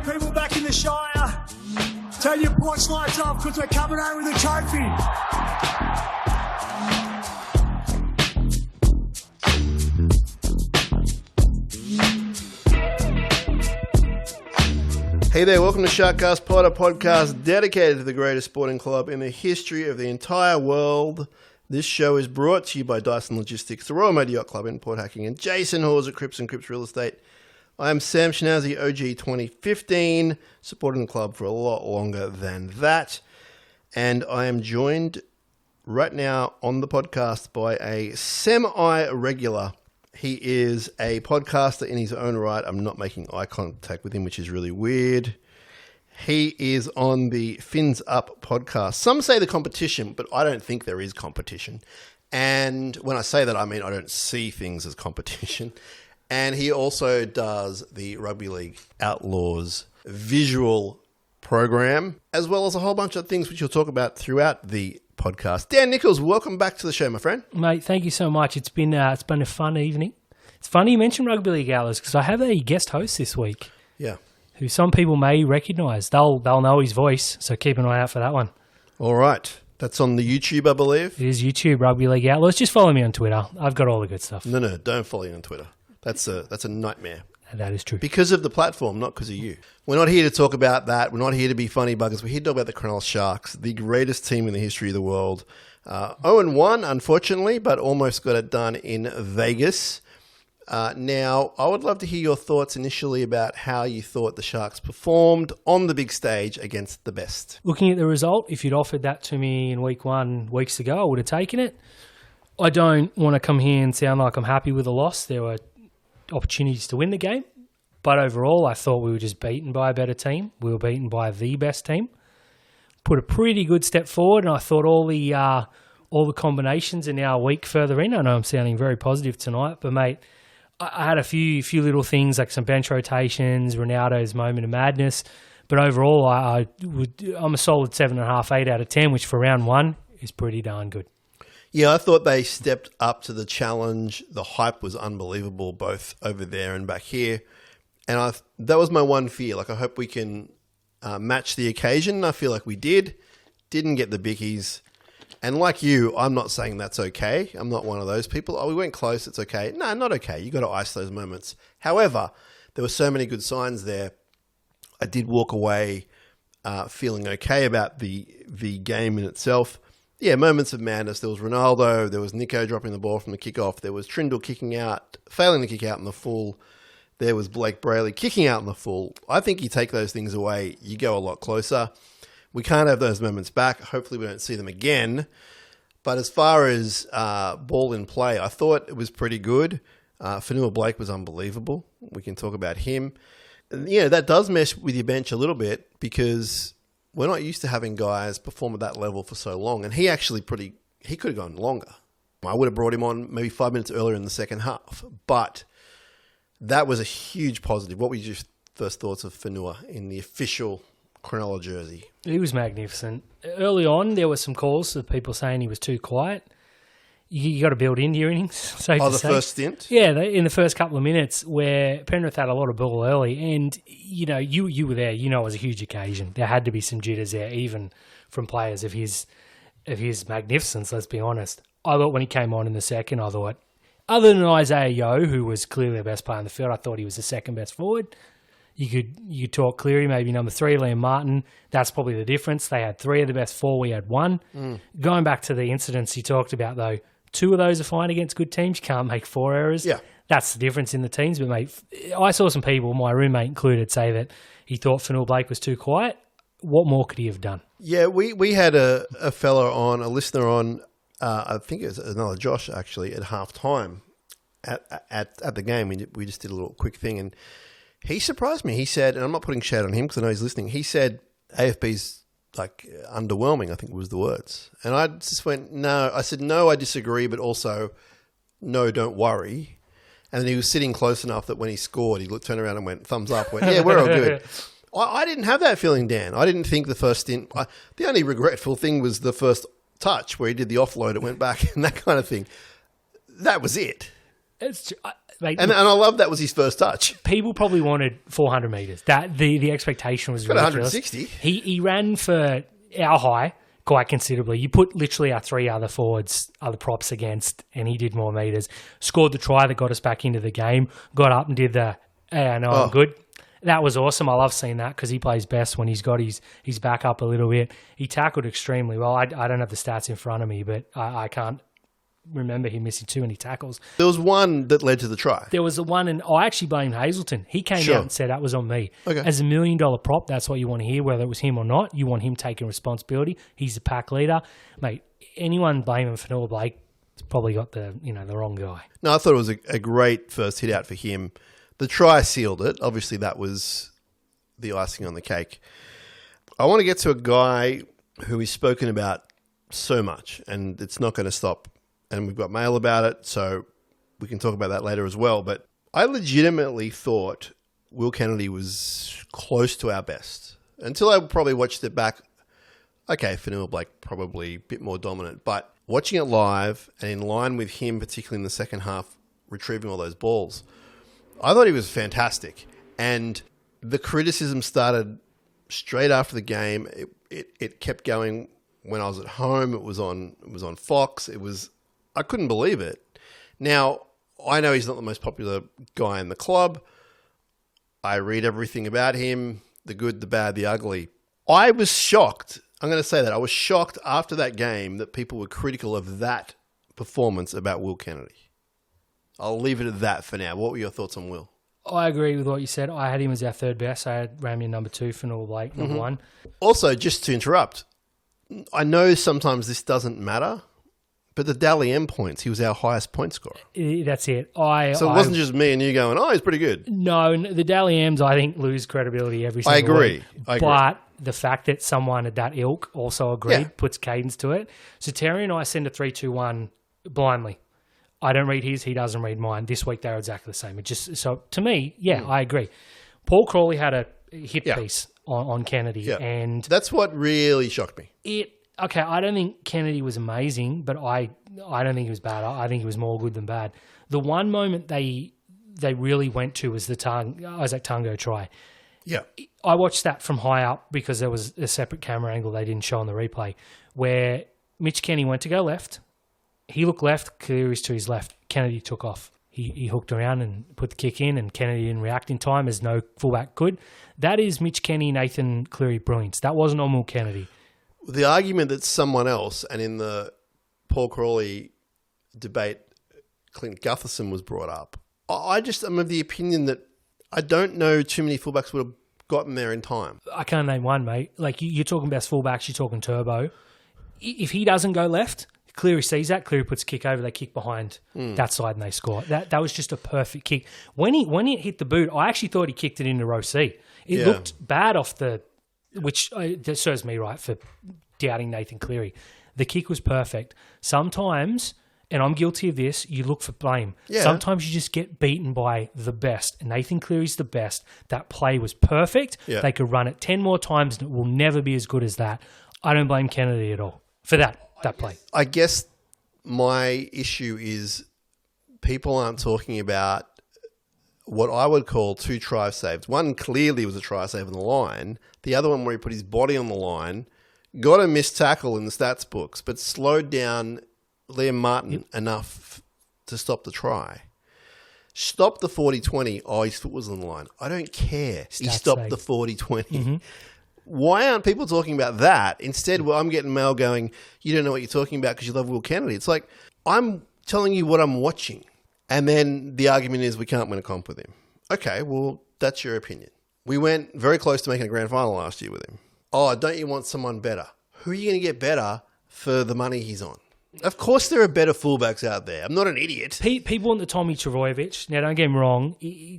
people back in the Shire. Turn your porch lights off because we're coming home with a trophy. Hey there, welcome to SharkCast Pod, a podcast dedicated to the greatest sporting club in the history of the entire world. This show is brought to you by Dyson Logistics, the Royal Motor Yacht Club in Port Hacking, and Jason Hawes at Cripps & Cripps Real Estate. I am Sam Shinazzi, OG 2015, supporting the club for a lot longer than that. And I am joined right now on the podcast by a semi-regular. He is a podcaster in his own right. I'm not making eye contact with him, which is really weird. He is on the Fins Up podcast. Some say the competition, but I don't think there is competition. And when I say that, I mean I don't see things as competition. And he also does the Rugby League Outlaws visual program, as well as a whole bunch of things which you'll talk about throughout the podcast. Dan Nichols, welcome back to the show, my friend. Mate, thank you so much. It's been a fun evening. It's funny you mentioned Rugby League Outlaws because I have a guest host this week. Yeah. Who some people may recognise. They'll know his voice, so keep an eye out for that one. All right. That's on the YouTube, I believe. It is YouTube, Rugby League Outlaws. Just follow me on Twitter. I've got all the good stuff. No, don't follow you on Twitter. That's a nightmare. And that is true. Because of the platform, not because of you. We're not here to talk about that. We're not here to be funny buggers. We're here to talk about the Cronulla Sharks, the greatest team in the history of the world. 0-1, unfortunately, but almost got it done in Vegas. Now, I would love to hear your thoughts initially about how you thought the Sharks performed on the big stage against the best. Looking at the result, if you'd offered that to me in week one, weeks ago, I would have taken it. I don't want to come here and sound like I'm happy with the loss. There were opportunities to win the game, but overall, I thought we were just beaten by a better team. We were beaten by the best team. Put a pretty good step forward, and I thought all the combinations are now a week further in. I know I'm sounding very positive tonight, but mate, I had a few little things like some bench rotations, Ronaldo's moment of madness, but overall, I'm a solid 7.5, 8 out of 10, which for round one is pretty darn good. Yeah, I thought they stepped up to the challenge. The hype was unbelievable, both over there and back here. And that was my one fear. Like, I hope we can match the occasion. I feel like we did. Didn't get the bickies. And like you, I'm not saying that's okay. I'm not one of those people. Oh, we went close. It's okay. No, not okay. You got to ice those moments. However, there were so many good signs there. I did walk away feeling okay about the game in itself. Yeah, moments of madness. There was Ronaldo. There was Nico dropping the ball from the kickoff. There was Trindle kicking out, failing to kick out in the full. There was Blake Brayley kicking out in the full. I think you take those things away, you go a lot closer. We can't have those moments back. Hopefully we don't see them again. But as far as ball in play, I thought it was pretty good. Fanua Blake was unbelievable. We can talk about him. And, that does mess with your bench a little bit because we're not used to having guys perform at that level for so long. And he actually he could have gone longer. I would have brought him on maybe 5 minutes earlier in the second half. But that was a huge positive. What were your first thoughts of Fanua in the official Cronulla jersey? He was magnificent. Early on, there were some calls of people saying he was too quiet. You got to build into your innings. First stint? Yeah, in the first couple of minutes where Penrith had a lot of ball early and, you were there. It was a huge occasion. There had to be some jitters there, even from players of his magnificence, let's be honest. I thought when he came on in the second, other than Isaiah Yeo, who was clearly the best player in the field, I thought he was the second best forward. You could talk Cleary, maybe number 3, Liam Martin. That's probably the difference. They had 3 of the best 4. We had 1. Going back to the incidents you talked about, though, 2 of those are fine against good teams. You can't make 4 errors. Yeah. That's the difference in the teams. But, mate, I saw some people, my roommate included, say that he thought Fanua Blake was too quiet. What more could he have done? Yeah, we had a listener on, I think it was another Josh, actually, at halftime at the game. We just did a little quick thing, and he surprised me. He said, and I'm not putting shade on him because I know he's listening, he said AFB's like underwhelming, I think was the words. And I just went, no. I said, no, I disagree, but also, no, don't worry. And then he was sitting close enough that when he scored, he turned around and went, thumbs up, went, yeah, we're all good. I didn't have that feeling, Dan. I didn't think the first stint, the only regretful thing was the first touch where he did the offload, it went back and that kind of thing. That was it. Like, And I love that was his first touch. people probably wanted 400 metres. That the expectation was Got ridiculous. 160. He ran for our high quite considerably. You put literally our three other forwards, other props against, and he did more metres. Scored the try that got us back into the game. Got up and did the, hey, I know I'm good. That was awesome. I love seeing that because he plays best when he's got his back up a little bit. He tackled extremely well. I don't have the stats in front of me, but I can't remember him missing too many tackles. There was one that led to the try. There was the one, and I actually blamed Hazelton. He came out and said that was on me. Okay. As $1 million prop, that's what you want to hear, whether it was him or not. You want him taking responsibility. He's the pack leader. Mate, anyone blaming Fanua Blake has probably got the wrong guy. No, I thought it was a great first hit out for him. The try sealed it. Obviously, that was the icing on the cake. I want to get to a guy who is spoken about so much, and it's not going to stop. And we've got mail about it, so we can talk about that later as well. But I legitimately thought Will Kennedy was close to our best. Until I probably watched it back. Okay, Fanua Blake probably a bit more dominant. But watching it live and in line with him, particularly in the second half, retrieving all those balls, I thought he was fantastic. And the criticism started straight after the game. It kept going when I was at home. It was on Fox. I couldn't believe it. Now, I know he's not the most popular guy in the club. I read everything about him, the good, the bad, the ugly. I was shocked. I'm going to say that. I was shocked after that game that people were critical of that performance about Will Kennedy. I'll leave it at that for now. What were your thoughts on Will? I agree with what you said. I had him as our third best. I had Ramien number 2, Fanua Blake number 1. Also, just to interrupt, I know sometimes this doesn't matter, but the Dally M points, he was our highest point scorer. That's it. So it wasn't just me and you going, he's pretty good. No, the Dally M's, I think, lose credibility every single week. I agree. But the fact that someone at that ilk also agreed puts cadence to it. So Terry and I send a 3-2-1 blindly. I don't read his, he doesn't read mine. This week they're exactly the same. So to me, I agree. Paul Crawley had a hit piece on Kennedy, and that's what really shocked me. Okay, I don't think Kennedy was amazing, but I don't think he was bad. I think he was more good than bad. The one moment they really went to was the Isaac Tungo try. Yeah. I watched that from high up because there was a separate camera angle they didn't show on the replay where Mitch Kenny went to go left. He looked left, Cleary's to his left. Kennedy took off. He hooked around and put the kick in, and Kennedy didn't react in time as no fullback could. That is Mitch Kenny, Nathan Cleary brilliance. That wasn't on Will Kennedy. The argument that someone else, and in the Paul Crawley debate, Clint Gutherson was brought up. I'm of the opinion that I don't know too many fullbacks would have gotten there in time. I can't name one, mate. Like, you're talking best fullbacks, you're talking Turbo. If he doesn't go left, Cleary sees that. Cleary puts a kick over. They kick behind that side and they score. That was just a perfect kick. When it hit the boot, I actually thought he kicked it into row C. It looked bad off the... Which that serves me right for doubting Nathan Cleary. The kick was perfect. Sometimes, and I'm guilty of this, you look for blame. Yeah. Sometimes you just get beaten by the best. And Nathan Cleary's the best. That play was perfect. Yeah. They could run it 10 more times and it will never be as good as that. I don't blame Kennedy at all for that play. I guess my issue is people aren't talking about what I would call 2 try saves. One clearly was a try save on the line. The other one where he put his body on the line, got a missed tackle in the stats books, but slowed down Liam Martin enough to stop the try. Stopped the 40-20. His foot was on the line. I don't care. He stopped the 40-20. Mm-hmm. Why aren't people talking about that? Instead, I'm getting mail going, you don't know what you're talking about because you love Will Kennedy. It's like, I'm telling you what I'm watching. And then the argument is we can't win a comp with him. Okay, well, that's your opinion. We went very close to making a grand final last year with him. Don't you want someone better? Who are you going to get better for the money he's on? Of course there are better fullbacks out there. I'm not an idiot. People want the Tommy Travojevic. Now, don't get me wrong.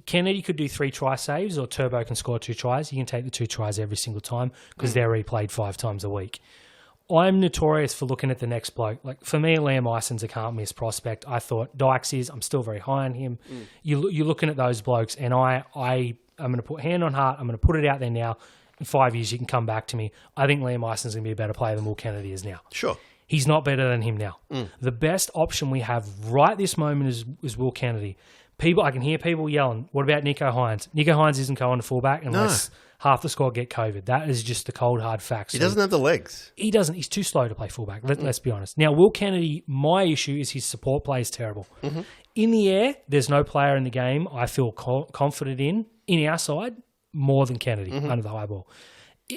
Kennedy could do 3 try saves or Turbo can score 2 tries. You can take the 2 tries every single time because they're replayed 5 times a week. I'm notorious for looking at the next bloke. Like, for me, Liam Eison's a can't-miss prospect. I thought Dykes is. I'm still very high on him. You're looking at those blokes, and I'm going to put hand on heart. I'm going to put it out there now. In 5 years, you can come back to me. I think Liam Eison's going to be a better player than Will Kennedy is now. Sure. He's not better than him now. The best option we have right this moment is Will Kennedy. I can hear people yelling, what about Nicho Hines? Nicho Hines isn't going to fullback unless half the squad get COVID. That is just the cold, hard facts. He doesn't have the legs. He doesn't. He's too slow to play fullback. Let's be honest. Now, Will Kennedy, my issue is his support play is terrible. Mm-hmm. In the air, there's no player in the game I feel confident in our side, more than Kennedy under the high ball.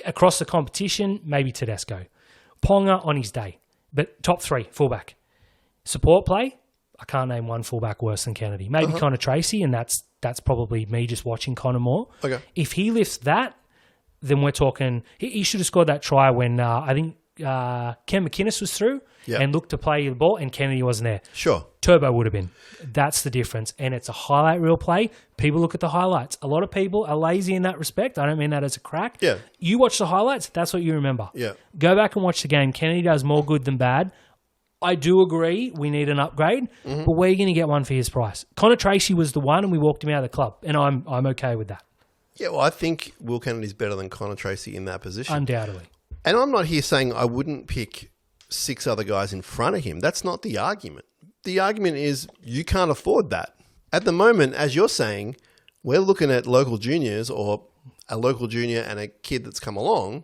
Across the competition, maybe Tedesco. Ponga on his day. But top 3, fullback. Support play, I can't name one fullback worse than Kennedy. Maybe Connor Tracy, and that's probably me just watching Connor more. Okay. If he lifts that, then we're talking... He should have scored that try when I think Ken McInnes was through and looked to play the ball, and Kennedy wasn't there. Sure. Turbo would have been. That's the difference. And it's a highlight reel play. People look at the highlights. A lot of people are lazy in that respect. I don't mean that as a crack. Yeah. You watch the highlights, that's what you remember. Yeah. Go back and watch the game. Kennedy does more good than bad. I do agree we need an upgrade, but where are you going to get one for his price? Connor Tracy was the one, and we walked him out of the club, and I'm okay with that. Yeah, well, I think Will Kennedy's better than Connor Tracy in that position. Undoubtedly. And I'm not here saying I wouldn't pick 6 other guys in front of him. That's not the argument. The argument is you can't afford that. At the moment, as you're saying, we're looking at local juniors or a local junior and a kid that's come along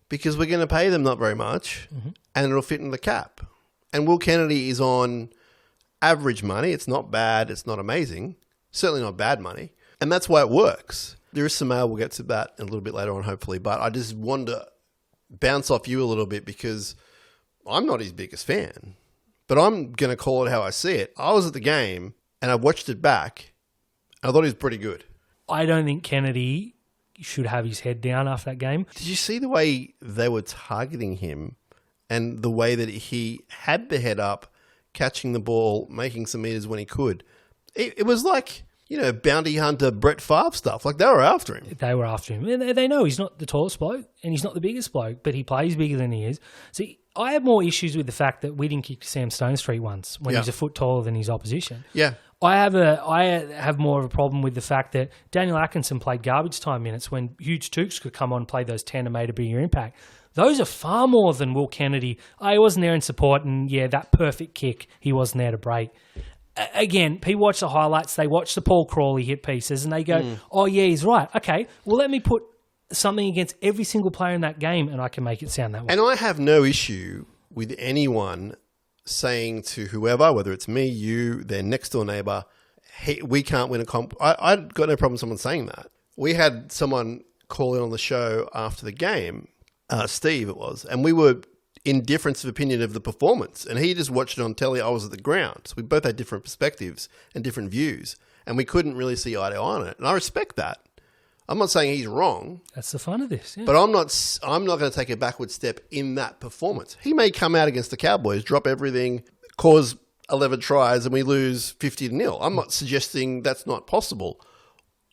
because we're going to pay them not very much and it'll fit in the cap. And Will Kennedy is on average money. It's not bad. It's not amazing. Certainly not bad money. And that's why it works. There is some mail. We'll get to that a little bit later on, hopefully. But I just wanted to bounce off you a little bit because I'm not his biggest fan. But I'm going to call it how I see it. I was at the game and I watched it back. And I thought he was pretty good. I don't think Kennedy should have his head down after that game. Did you see the way they were targeting him? And the way that he had the head up, catching the ball, making some meters when he could. It was like, bounty hunter Brett Favre stuff. Like, they were after him. They were after him. They know he's not the tallest bloke and he's not the biggest bloke, but he plays bigger than he is. See, I have more issues with the fact that we didn't kick Sam Stonestreet once when he's a foot taller than his opposition. Yeah. I have more of a problem with the fact that Daniel Atkinson played garbage time minutes when huge Tukes could come on and play those 10 and made a bigger impact. Those are far more than Will Kennedy. I wasn't there in support, and that perfect kick, he wasn't there to break. Again, people watch the highlights, they watch the Paul Crawley hit pieces, and they go, oh, yeah, he's right. Okay, well, let me put something against every single player in that game, and I can make it sound that way. And I have no issue with anyone saying to whoever, whether it's me, you, their next-door neighbour, hey, we can't win a comp. I've got no problem with someone saying that. We had someone call in on the show after the game, Steve it was, and we were in difference of opinion of the performance, and he just watched it on telly. I was at the ground. So we both had different perspectives and different views, and we couldn't really see eye to eye on it, and I respect that. I'm not saying he's wrong. That's the fun of this. Yeah. But I'm not going to take a backward step in that performance. He may come out against the Cowboys, drop everything, cause 11 tries, and we lose 50-0. I'm not suggesting that's not possible.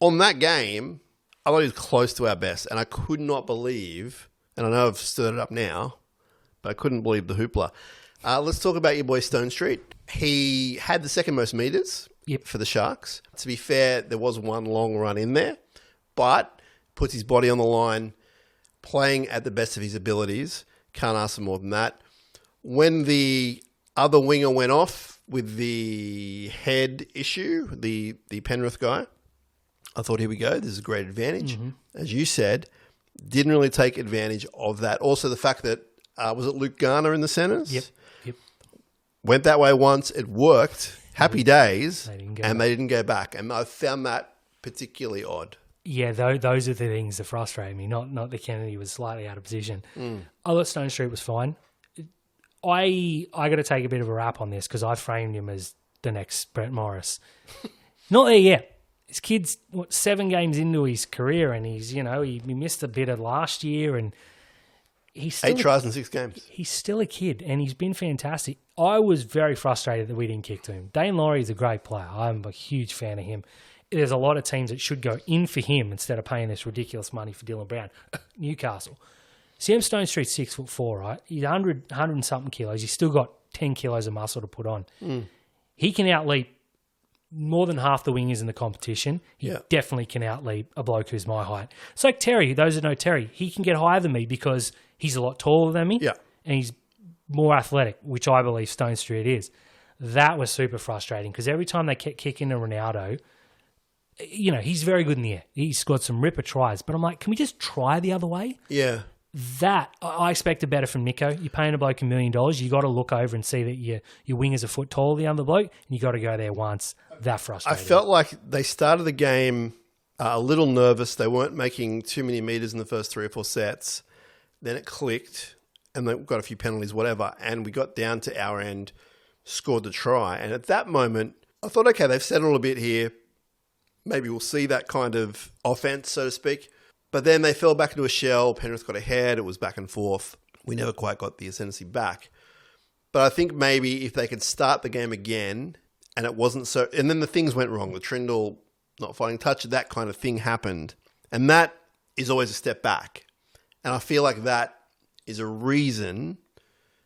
On that game, I thought he was close to our best, and I could not believe, and I know I've stirred it up now, but I couldn't believe the hoopla. Let's talk about your boy Stonestreet. He had the second most meters for the Sharks. To be fair, there was one long run in there, but puts his body on the line, playing at the best of his abilities. Can't ask for more than that. When the other winger went off with the head issue, the Penrith guy, I thought, here we go. This is a great advantage. Mm-hmm. As you said, didn't really take advantage of that. Also, the fact that, was it Luke Garner in the centres? Yep. Went that way once. It worked. Happy days. They didn't go back. And I found that particularly odd. Yeah, those are the things that frustrate me. Not that Kennedy was slightly out of position. I thought Stonestreet was fine. I got to take a bit of a rap on this because I framed him as the next Brett Morris. Not there yet. This kid's 7 games into his career, and he's he missed a bit of last year, and he's still 8 tries in 6 games. He's still a kid, and he's been fantastic. I was very frustrated that we didn't kick to him. Dane Laurie is a great player. I'm a huge fan of him. There's a lot of teams that should go in for him instead of paying this ridiculous money for Dylan Brown. Newcastle. Sam Stonestreet's 6'4", right? He's 100 and something kilos. He's still got 10 kilos of muscle to put on. He can outleap more than half the wingers in the competition. He definitely can outleap a bloke who's my height. It's like Terry. Those that know Terry, he can get higher than me because he's a lot taller than me. Yeah. And he's more athletic, which I believe Stonestreet is. That was super frustrating because every time they kept kicking to Ronaldo, he's very good in the air. He scored some ripper tries. But I'm like, can we just try the other way? Yeah. That, I expected better from Nico. You're paying a bloke $1 million. You got to look over and see that your wing is a foot taller than the other bloke, and you got to go there once. That frustrating. I felt like they started the game a little nervous. They weren't making too many meters in the first 3 or 4 sets. Then it clicked, and they got a few penalties, whatever, and we got down to our end, scored the try. And at that moment, I thought, okay, they've settled a bit here. Maybe we'll see that kind of offense, so to speak. But then they fell back into a shell. Penrith got ahead. It was back and forth. We never quite got the ascendancy back. But I think maybe if they could start the game again, and it wasn't so... And then the things went wrong. The Trindle not finding touch, that kind of thing happened. And that is always a step back. And I feel like that is a reason,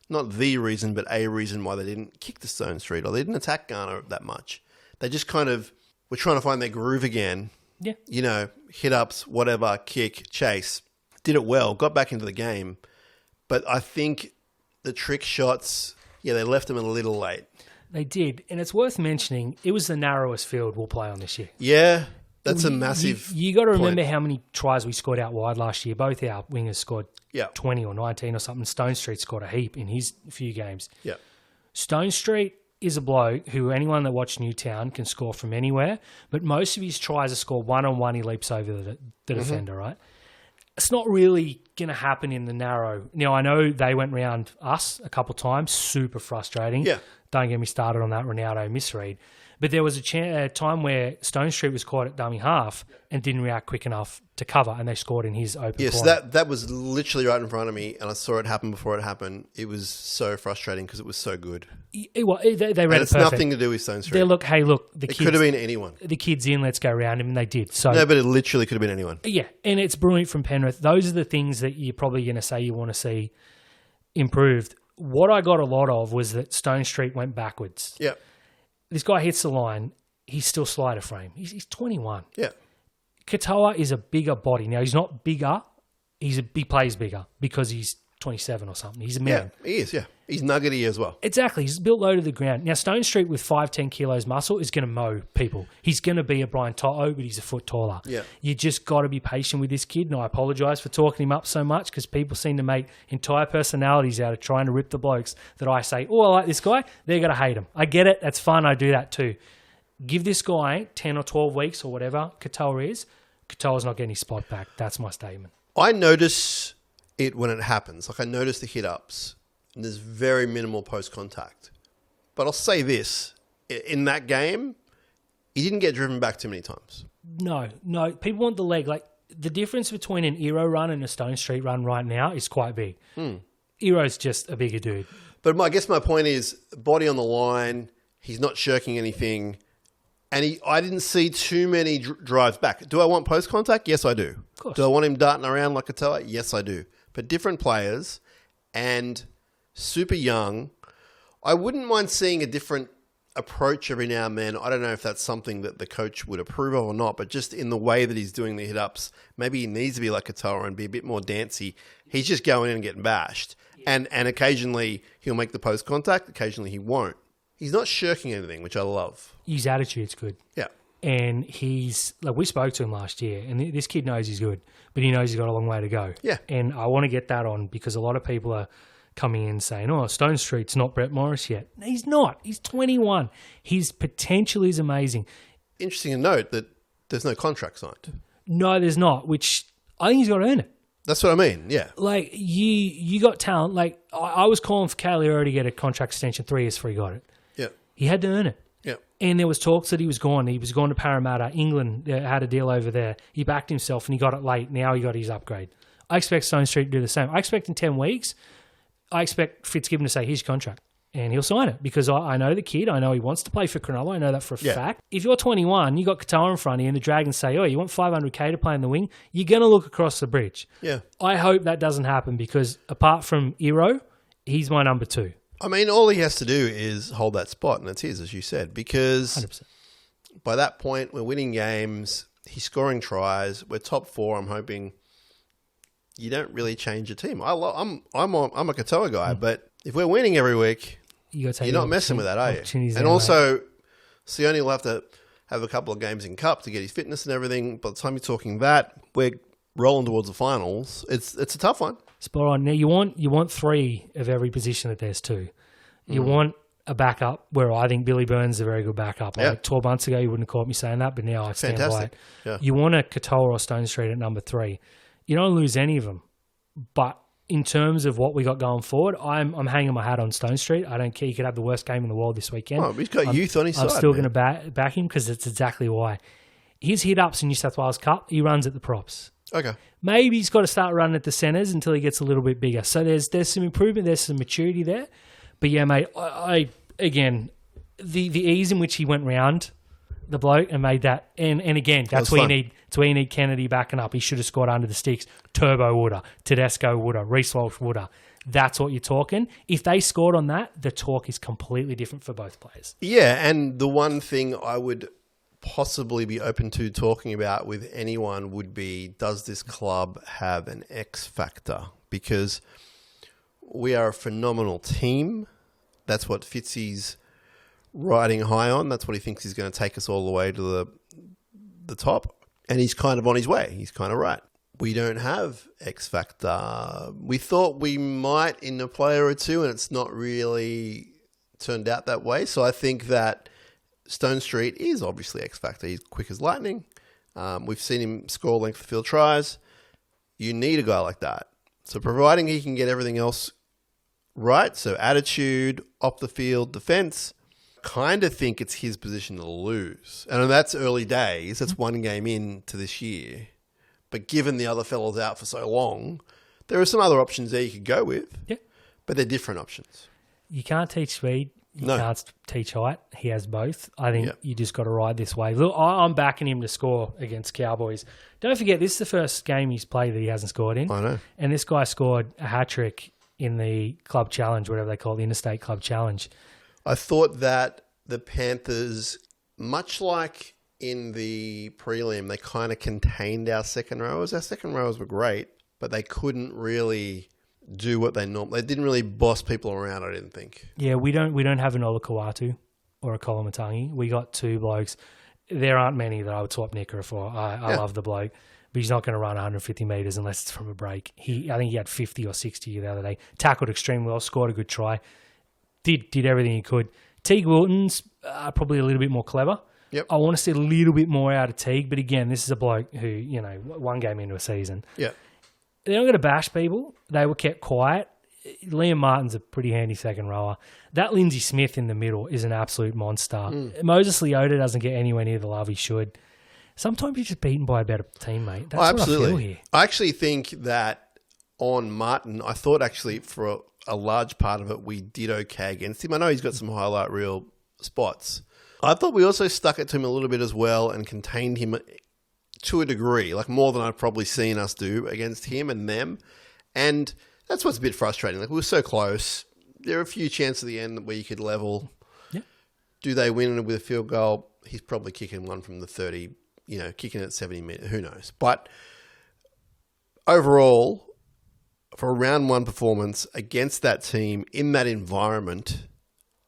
not the reason, but a reason why they didn't kick the Stone Street or they didn't attack Garner that much. They just kind of were trying to find their groove again. Yeah. Hit ups, whatever, kick, chase. Did it well, got back into the game. But I think the trick shots, they left them a little late. They did. And it's worth mentioning, it was the narrowest field we'll play on this year. Yeah, that's a massive You got to remember how many tries we scored out wide last year. Both our wingers scored 20 or 19 or something. Stone Street scored a heap in his few games. Yeah. Stone Street is a bloke who anyone that watched Newtown can score from anywhere, but most of his tries are scored one-on-one. He leaps over the defender, right? It's not really going to happen in the narrow. Now, I know they went round us a couple of times, super frustrating. Yeah. Don't get me started on that Ronaldo misread. But there was a time where Stone Street was caught at dummy half and didn't react quick enough to cover, and they scored in his open Yes, corner. that was literally right in front of me, and I saw it happen before it happened. It was so frustrating because it was so good. They read And it it's perfect. nothing to do with Stone Street. They look, hey, look, It could have been anyone. the kid's in, let's go around him, and they did. So No, but it literally could have been anyone. yeah, and it's brilliant from Penrith. Those are the things that you're probably going to say you want to see improved. What I got a lot of was that Stone Street went backwards. Yeah. This guy hits the line. He's still slider frame. He's 21. Yeah. Katoa is a bigger body. Now, he's not bigger. He plays bigger because he's 27 or something. He's a man. Yeah, he is, yeah. He's nuggety as well. Exactly. He's built low to the ground. Now, Stone Street with 5-10 kilos muscle is going to mow people. He's going to be a Brian Toto, but he's a foot taller. Yeah. You just got to be patient with this kid. And I apologise for talking him up so much because people seem to make entire personalities out of trying to rip the blokes that I say, oh, I like this guy. They're going to hate him. I get it. That's fun. I do that too. Give this guy 10 or 12 weeks or whatever Katoa is. Katoa's not getting his spot back. That's my statement. I notice it when it happens. Like I notice the hit-ups, and there's very minimal post-contact. But I'll say this. In that game, he didn't get driven back too many times. No. People want the leg. Like the difference between an Eero run and a Stone Street run right now is quite big. Eero's just a bigger dude. But I guess my point is, body on the line, he's not shirking anything. And I didn't see too many drives back. Do I want post-contact? Yes, I do. Of course. Do I want him darting around like a Katoa? Yes, I do. But different players and super young, I wouldn't mind seeing a different approach every now and then. I don't know if that's something that the coach would approve of or not, but just in the way that he's doing the hit-ups, maybe he needs to be like Katoa and be a bit more dancey. He's just going in and getting bashed. And occasionally he'll make the post-contact, occasionally he won't. He's not shirking anything, which I love. His attitude's good. Yeah. And he's, like, we spoke to him last year, and this kid knows he's good, but he knows he's got a long way to go. Yeah. And I want to get that on because a lot of people are coming in saying, oh, Stone Street's not Brett Morris yet. He's not. He's 21. His potential is amazing. Interesting to note that there's no contract signed. No, there's not, which I think he's got to earn it. That's what I mean, yeah. Like, you got talent. Like, I was calling for Cagliari to get a contract extension 3 years before he got it. Yeah. He had to earn it. Yeah. And there was talks that he was gone. He was going to Parramatta. England had a deal over there. He backed himself and he got it late. Now he got his upgrade. I expect Stone Street to do the same. I expect in 10 weeks, I expect Fitzgibbon to say, here's your contract. And he'll sign it because I know the kid. I know he wants to play for Cronulla. I know that for a fact. If you're 21, you got Katoa in front of you and the Dragons say, oh, you want $500K to play in the wing? You're going to look across the bridge. Yeah. I hope that doesn't happen because apart from Eero, he's my number 2. I mean, all he has to do is hold that spot, and it's his, as you said, because 100%. By that point, we're winning games. He's scoring tries. We're top 4. I'm hoping you don't really change your team. I'm a Katoa guy, but if we're winning every week, You got to take You're not messing with that, are you? And also, Sione will have to have a couple of games in Cup to get his fitness and everything. By the time you're talking that, we're rolling towards the finals. It's a tough one. Spot on. Now, you want 3 of every position that there's 2. You want a backup where I think Billy Burns is a very good backup. Yeah. Like 12 months ago, you wouldn't have caught me saying that, but now I stand by it. Yeah. You want a Katoa or Stone Street at number 3. You don't lose any of them. But in terms of what we got going forward, I'm hanging my hat on Stone Street. I don't care. He could have the worst game in the world this weekend. Oh, he's got youth on his side. I'm still going to back him because it's exactly why. His hit-ups in New South Wales Cup, he runs at the props. Okay. Maybe he's got to start running at the centres until he gets a little bit bigger. So there's some improvement, there's some maturity there. But yeah, mate, I again, the ease in which he went round the bloke and made that, and again, that's where you need Kennedy backing up. He should have scored under the sticks. Turbo woulda, Tedesco woulda, Reece Walsh woulda. That's what you're talking. If they scored on that, the talk is completely different for both players. Yeah, and the one thing I would possibly be open to talking about with anyone would be, does this club have an X factor? Because we are a phenomenal team. That's what Fitzy's riding high on. That's what he thinks is going to take us all the way to the top. And he's kind of on his way. He's kind of right. We don't have X factor. We thought we might in a player or two, and it's not really turned out that way. So I think that Stone Street is obviously X factor. He's quick as lightning. We've seen him score length of field tries. You need a guy like that. So providing he can get everything else right, so attitude, off the field, defense, kind of think it's his position to lose. And that's early days. That's one game into this year. But given the other fellas out for so long, there are some other options there you could go with. Yeah. But they're different options. You can't teach speed. You can't teach height. He has both. I think you just got to ride this wave. Look, I'm backing him to score against Cowboys. Don't forget, this is the first game he's played that he hasn't scored in. I know. And this guy scored a hat-trick in the club challenge, whatever they call it, the Interstate Club Challenge. I thought that the Panthers, much like in the prelim, they kind of contained our second rowers. Our second rowers were great, but they couldn't really do what they normally. They didn't really boss people around, I didn't think. Yeah, we don't have an Ola Kawatu or a Kolomatangi. We got 2 blokes. There aren't many that I would swap Nicker for. I love the bloke, but he's not going to run 150 metres unless it's from a break. I think he had 50 or 60 the other day. Tackled extremely well, scored a good try. Did everything he could. Teague Wilton's probably a little bit more clever. Yep. I want to see a little bit more out of Teague, but again, this is a bloke who, one game into a season. Yeah. They're not going to bash people. They were kept quiet. Liam Martin's a pretty handy second rower. That Lindsay Smith in the middle is an absolute monster. Moses Leota doesn't get anywhere near the love he should. Sometimes you're just beaten by a better teammate. That's absolutely. what I feel here. I actually think that on Martin, I thought actually for a large part of it, we did okay against him. I know he's got some highlight reel spots. I thought we also stuck it to him a little bit as well and contained him to a degree, like more than I've probably seen us do against him and them. And that's what's a bit frustrating. Like, we were so close. There are a few chances at the end where you could level. Yeah. Do they win with a field goal? He's probably kicking one from the 30, kicking at 70 meters. Who knows? But overall, for a round 1 performance against that team in that environment,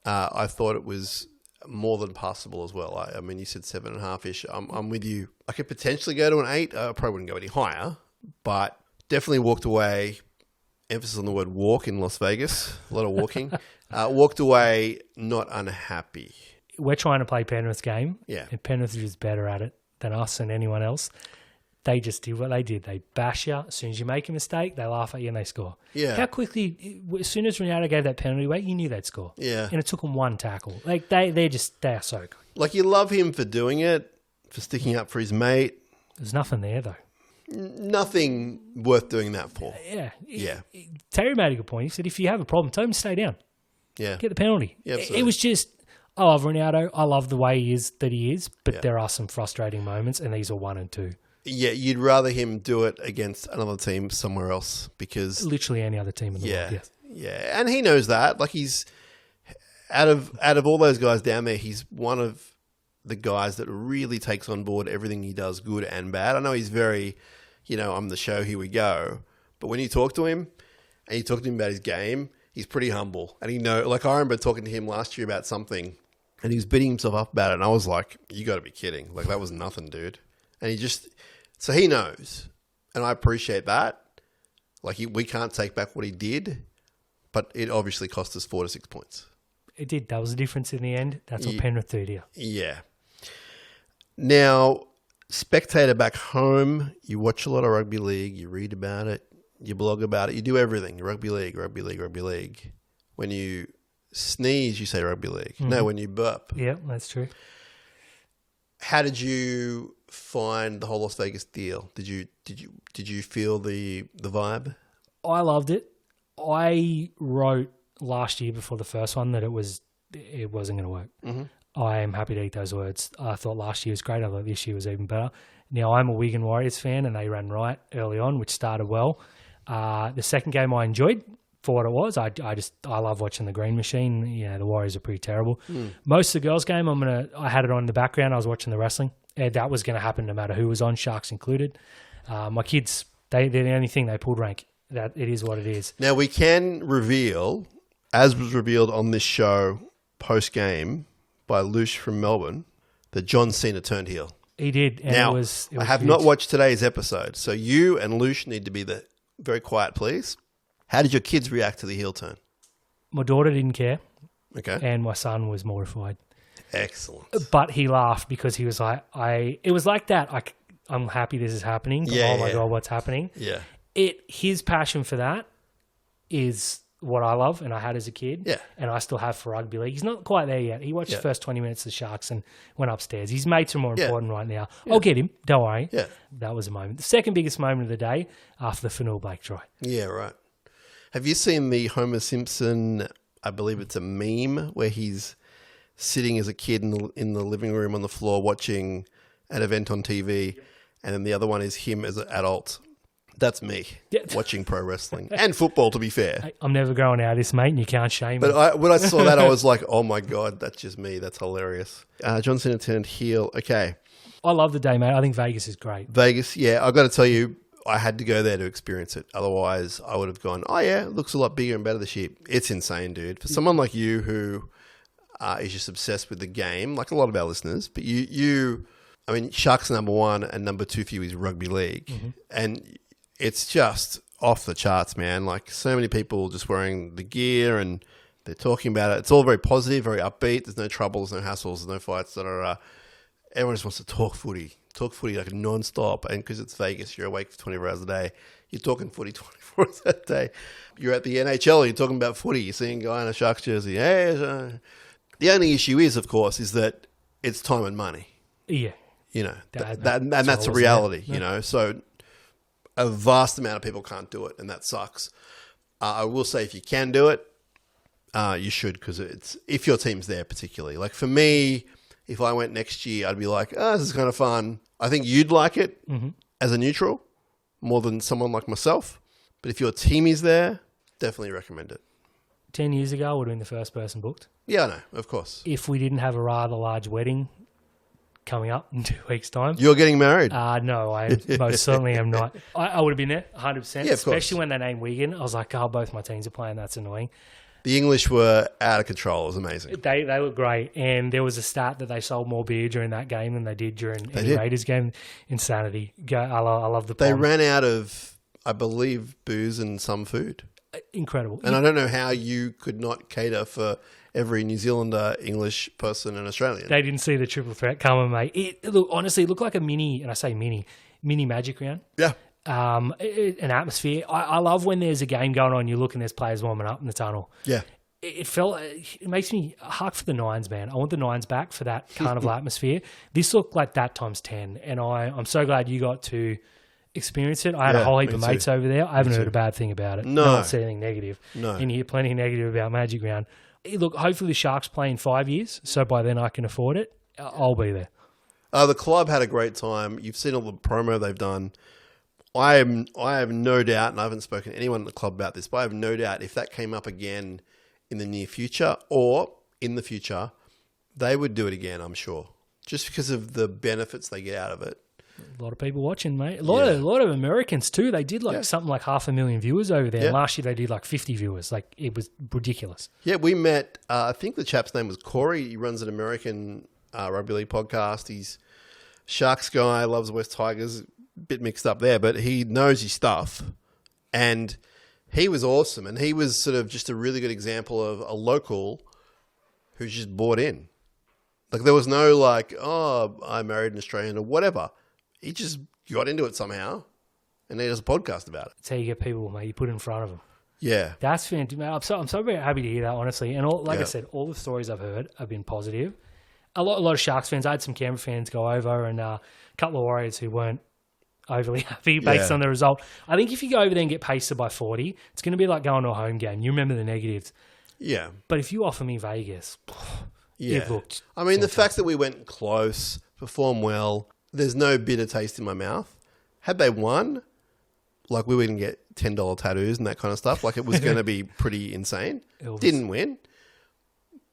I thought it was more than passable as well. I mean, you said 7.5-ish. I'm with you. I could potentially go to an 8. I probably wouldn't go any higher, but definitely walked away. Emphasis on the word walk in Las Vegas. A lot of walking. Walked away not unhappy. We're trying to play Penrith's game. Yeah. And Penrith is better at it than us and anyone else. They just did what they did. They bash you. As soon as you make a mistake, they laugh at you and they score. Yeah. How quickly, as soon as Ronaldo gave that penalty away, you knew they'd score. Yeah. And it took them 1 tackle. Like, they are so good. Like, you love him for doing it, for sticking up for his mate. There's nothing there, though. Nothing worth doing that for. Yeah. Yeah. Terry made a good point. He said, if you have a problem, tell him to stay down. Yeah. Get the penalty. Yeah, absolutely. It was just, I love Ronaldo. I love the way he is, but there are some frustrating moments, and these are 1 and 2. Yeah, you'd rather him do it against another team somewhere else because Literally any other team in the world, yes. Yeah, and he knows that. Like, he's out of all those guys down there, he's one of the guys that really takes on board everything he does, good and bad. I know he's very, I'm the show, here we go. But when you talk to him and you talk to him about his game, He's pretty humble. And like I remember talking to him last year about something and he was beating himself up about it. And I was like, you got to be kidding. Like that was nothing, dude. And so he knows. And I appreciate that. Like we can't take back what he did, but it obviously cost us 4 to 6 points. It did. That was the difference in the end. That's what Penrith do to you. Yeah. Now, spectator back home, you watch a lot of rugby league, you read about it, you blog about it, you do everything. Rugby league, rugby league, rugby league. When you sneeze, you say rugby league. Mm-hmm. No, when you burp. Yeah, that's true. How did you find the whole Las Vegas deal? Did you feel the vibe? I loved it. I wrote last year before the first one that it wasn't going to work. Mm-hmm. I am happy to eat those words. I thought last year was great. I thought this year was even better. Now, I'm a Wigan Warriors fan, and they ran right early on, which started well. The second game I enjoyed for what it was. I love watching the Green Machine. Yeah, the Warriors are pretty terrible. Most of the girls' game, I had it on in the background. I was watching the wrestling. And that was going to happen no matter who was on, Sharks included. My kids, they're the only thing they pulled rank. That it is what it is. Now we can reveal, as was revealed on this show post game by Lush from Melbourne, that John Cena turned heel. He did. And now, it was I have not watched today's episode, so you and Lush need to be very quiet, please. How did your kids react to the heel turn? My daughter didn't care. Okay. And my son was mortified. Excellent. But he laughed because he was like, it was like that. I'm happy this is happening. But oh my God, what's happening? Yeah. His passion for that is what I love and I had as a kid. Yeah. And I still have for rugby league. He's not quite there yet. He watched the first 20 minutes of the Sharks and went upstairs. His mates are more important right now. Yeah. I'll get him. Don't worry. Yeah. That was a moment. The second biggest moment of the day after the Fanul Blake try. Yeah, right. Have you seen the Homer Simpson, I believe it's a meme, where he's sitting as a kid in the living room on the floor watching an event on TV, and then the other one is him as an adult. That's me watching pro wrestling and football, to be fair. I'm never growing out of this, mate, and you can't shame me. But when I saw that, I was like, oh my God, that's just me. That's hilarious. John Cena turned heel. Okay. I love the day, mate. I think Vegas is great. Vegas, yeah. I've got to tell you, I had to go there to experience it. Otherwise, I would have gone, oh yeah, it looks a lot bigger and better this year. It's insane, dude. For someone like you who is just obsessed with the game, like a lot of our listeners, but I mean, Sharks number 1 and number 2 for you is rugby league. Mm-hmm. And it's just off the charts, man. Like so many people just wearing the gear and they're talking about it. It's all very positive, very upbeat. There's no troubles, no hassles, there's no fights. Everyone just wants to talk footy like non-stop. And because it's Vegas, you're awake for 24 hours a day. You're talking footy 24 hours a day. You're at the NHL, you're talking about footy. You're seeing a guy in a Sharks jersey. Hey, the only issue is, of course, is that it's time and money. Yeah. You know, that's a reality, you know. So a vast amount of people can't do it, and that sucks. I will say if you can do it, you should, because it's if your team's there particularly. Like for me, if I went next year, I'd be like, oh, this is kind of fun. I think you'd like it as a neutral more than someone like myself. But if your team is there, definitely recommend it. 10 years ago, I would have been the first person booked. Yeah, I know, of course. If we didn't have a rather large wedding coming up in 2 weeks' time. You're getting married? No, I most certainly am not. I would have been there, 100%. Yeah, especially when they named Wigan. I was like, oh, both my teams are playing. That's annoying. The English were out of control. It was amazing. They were great. And there was a stat that they sold more beer during that game than they did during any Raiders game. Insanity. I love the They ran out of, I believe, booze and some food. Incredible. And I don't know how you could not cater for every New Zealander, English person and Australian. They didn't see the triple threat coming, mate. Honestly, it looked like a mini, and I say mini Magic round. Yeah. An atmosphere. I love when there's a game going on, you look and there's players warming up in the tunnel. Yeah. It makes me hark for the Nines, man. I want the Nines back for that carnival atmosphere. This looked like that times 10, and I'm so glad you got to experience it. I had a whole heap of mates over there. I haven't heard a bad thing about it. No. I don't see anything negative. No. And you hear plenty negative about Magic Round. Look, hopefully the Sharks play in 5 years, so by then I can afford it. I'll be there. The club had a great time. You've seen all the promo they've done. I have no doubt, and I haven't spoken to anyone at the club about this, but I have no doubt if that came up again in the near future or in the future, they would do it again, I'm sure. Just because of the benefits they get out of it. A lot of people watching, mate. A lot of Americans too. They did something like 500,000 viewers over there. Yeah. Last year they did like 50 viewers. Like it was ridiculous. Yeah, we met, I think the chap's name was Corey. He runs an American rugby league podcast. He's Sharks guy, loves the West Tigers. Bit mixed up there, but he knows his stuff. And he was awesome. And he was sort of just a really good example of a local who's just bought in. Like there was no like, oh, I married an Australian or whatever. He just got into it somehow, and he does a podcast about it. That's how you get people, mate. You put it in front of them. Yeah, That's fantastic. I'm so very happy to hear that, honestly. And I said, all the stories I've heard have been positive. A lot of Sharks fans. I had some Canberra fans go over, and a couple of Warriors who weren't overly happy based on the result. I think if you go over there and get pasted by 40, it's going to be like going to a home game. You remember the negatives. yeah. But if you offer me Vegas, it looked. I mean, the fact that we went close, performed well, there's no bitter taste in my mouth. Had they won, like we were going to get $10 tattoos and that kind of stuff. Like it was going to be pretty insane. Didn't win.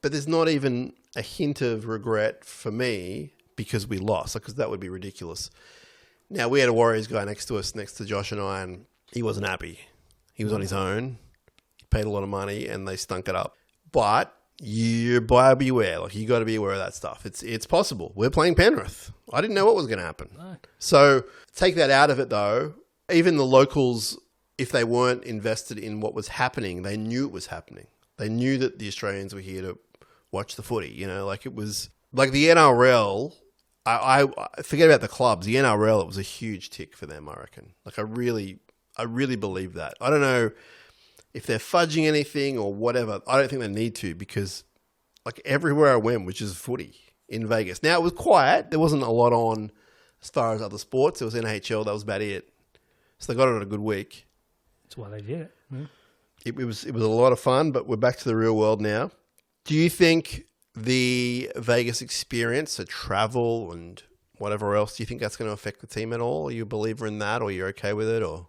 But there's not even a hint of regret for me because we lost, because that would be ridiculous. Now, we had a Warriors guy next to us, next to Josh and I, and he wasn't happy. He was on his own. He paid a lot of money and they stunk it up. But you buyer beware. Like you got to be aware of that stuff. It's possible. We're playing Penrith. I didn't know what was going to happen. No. So take that out of it though. Even the locals, if they weren't invested in what was happening, they knew it was happening. They knew that the Australians were here to watch the footy. You know, like it was like the NRL. I forget about the clubs. The NRL, it was a huge tick for them, I reckon. Like I really believe that. I don't know if they're fudging anything or whatever. I don't think they need to, because like everywhere I went was just footy in Vegas. Now it was quiet. There wasn't a lot on as far as other sports. It was NHL. That was about it. So they got it on a good week. That's why they did it. Yeah. It was a lot of fun, but we're back to the real world now. Do you think the Vegas experience, the travel and whatever else, do you think that's going to affect the team at all? Are you a believer in that, or you're okay with it? Or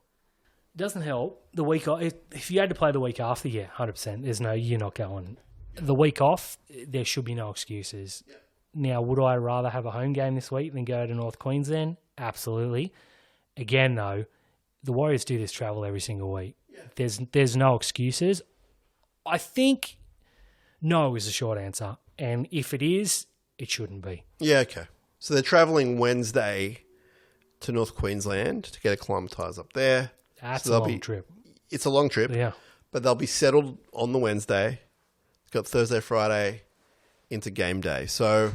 doesn't help. The week off, if you had to play the week after, 100%. You're not going. The week off, there should be no excuses. Yeah. Now, would I rather have a home game this week than go to North Queensland? Absolutely. Again, though, the Warriors do this travel every single week. Yeah. There's no excuses. I think no is the short answer. And if it is, it shouldn't be. Yeah, okay. So they're travelling Wednesday to North Queensland to get acclimatised up there. That's a long trip. It's a long trip. Yeah. But they'll be settled on the Wednesday. It's got Thursday, Friday into game day. So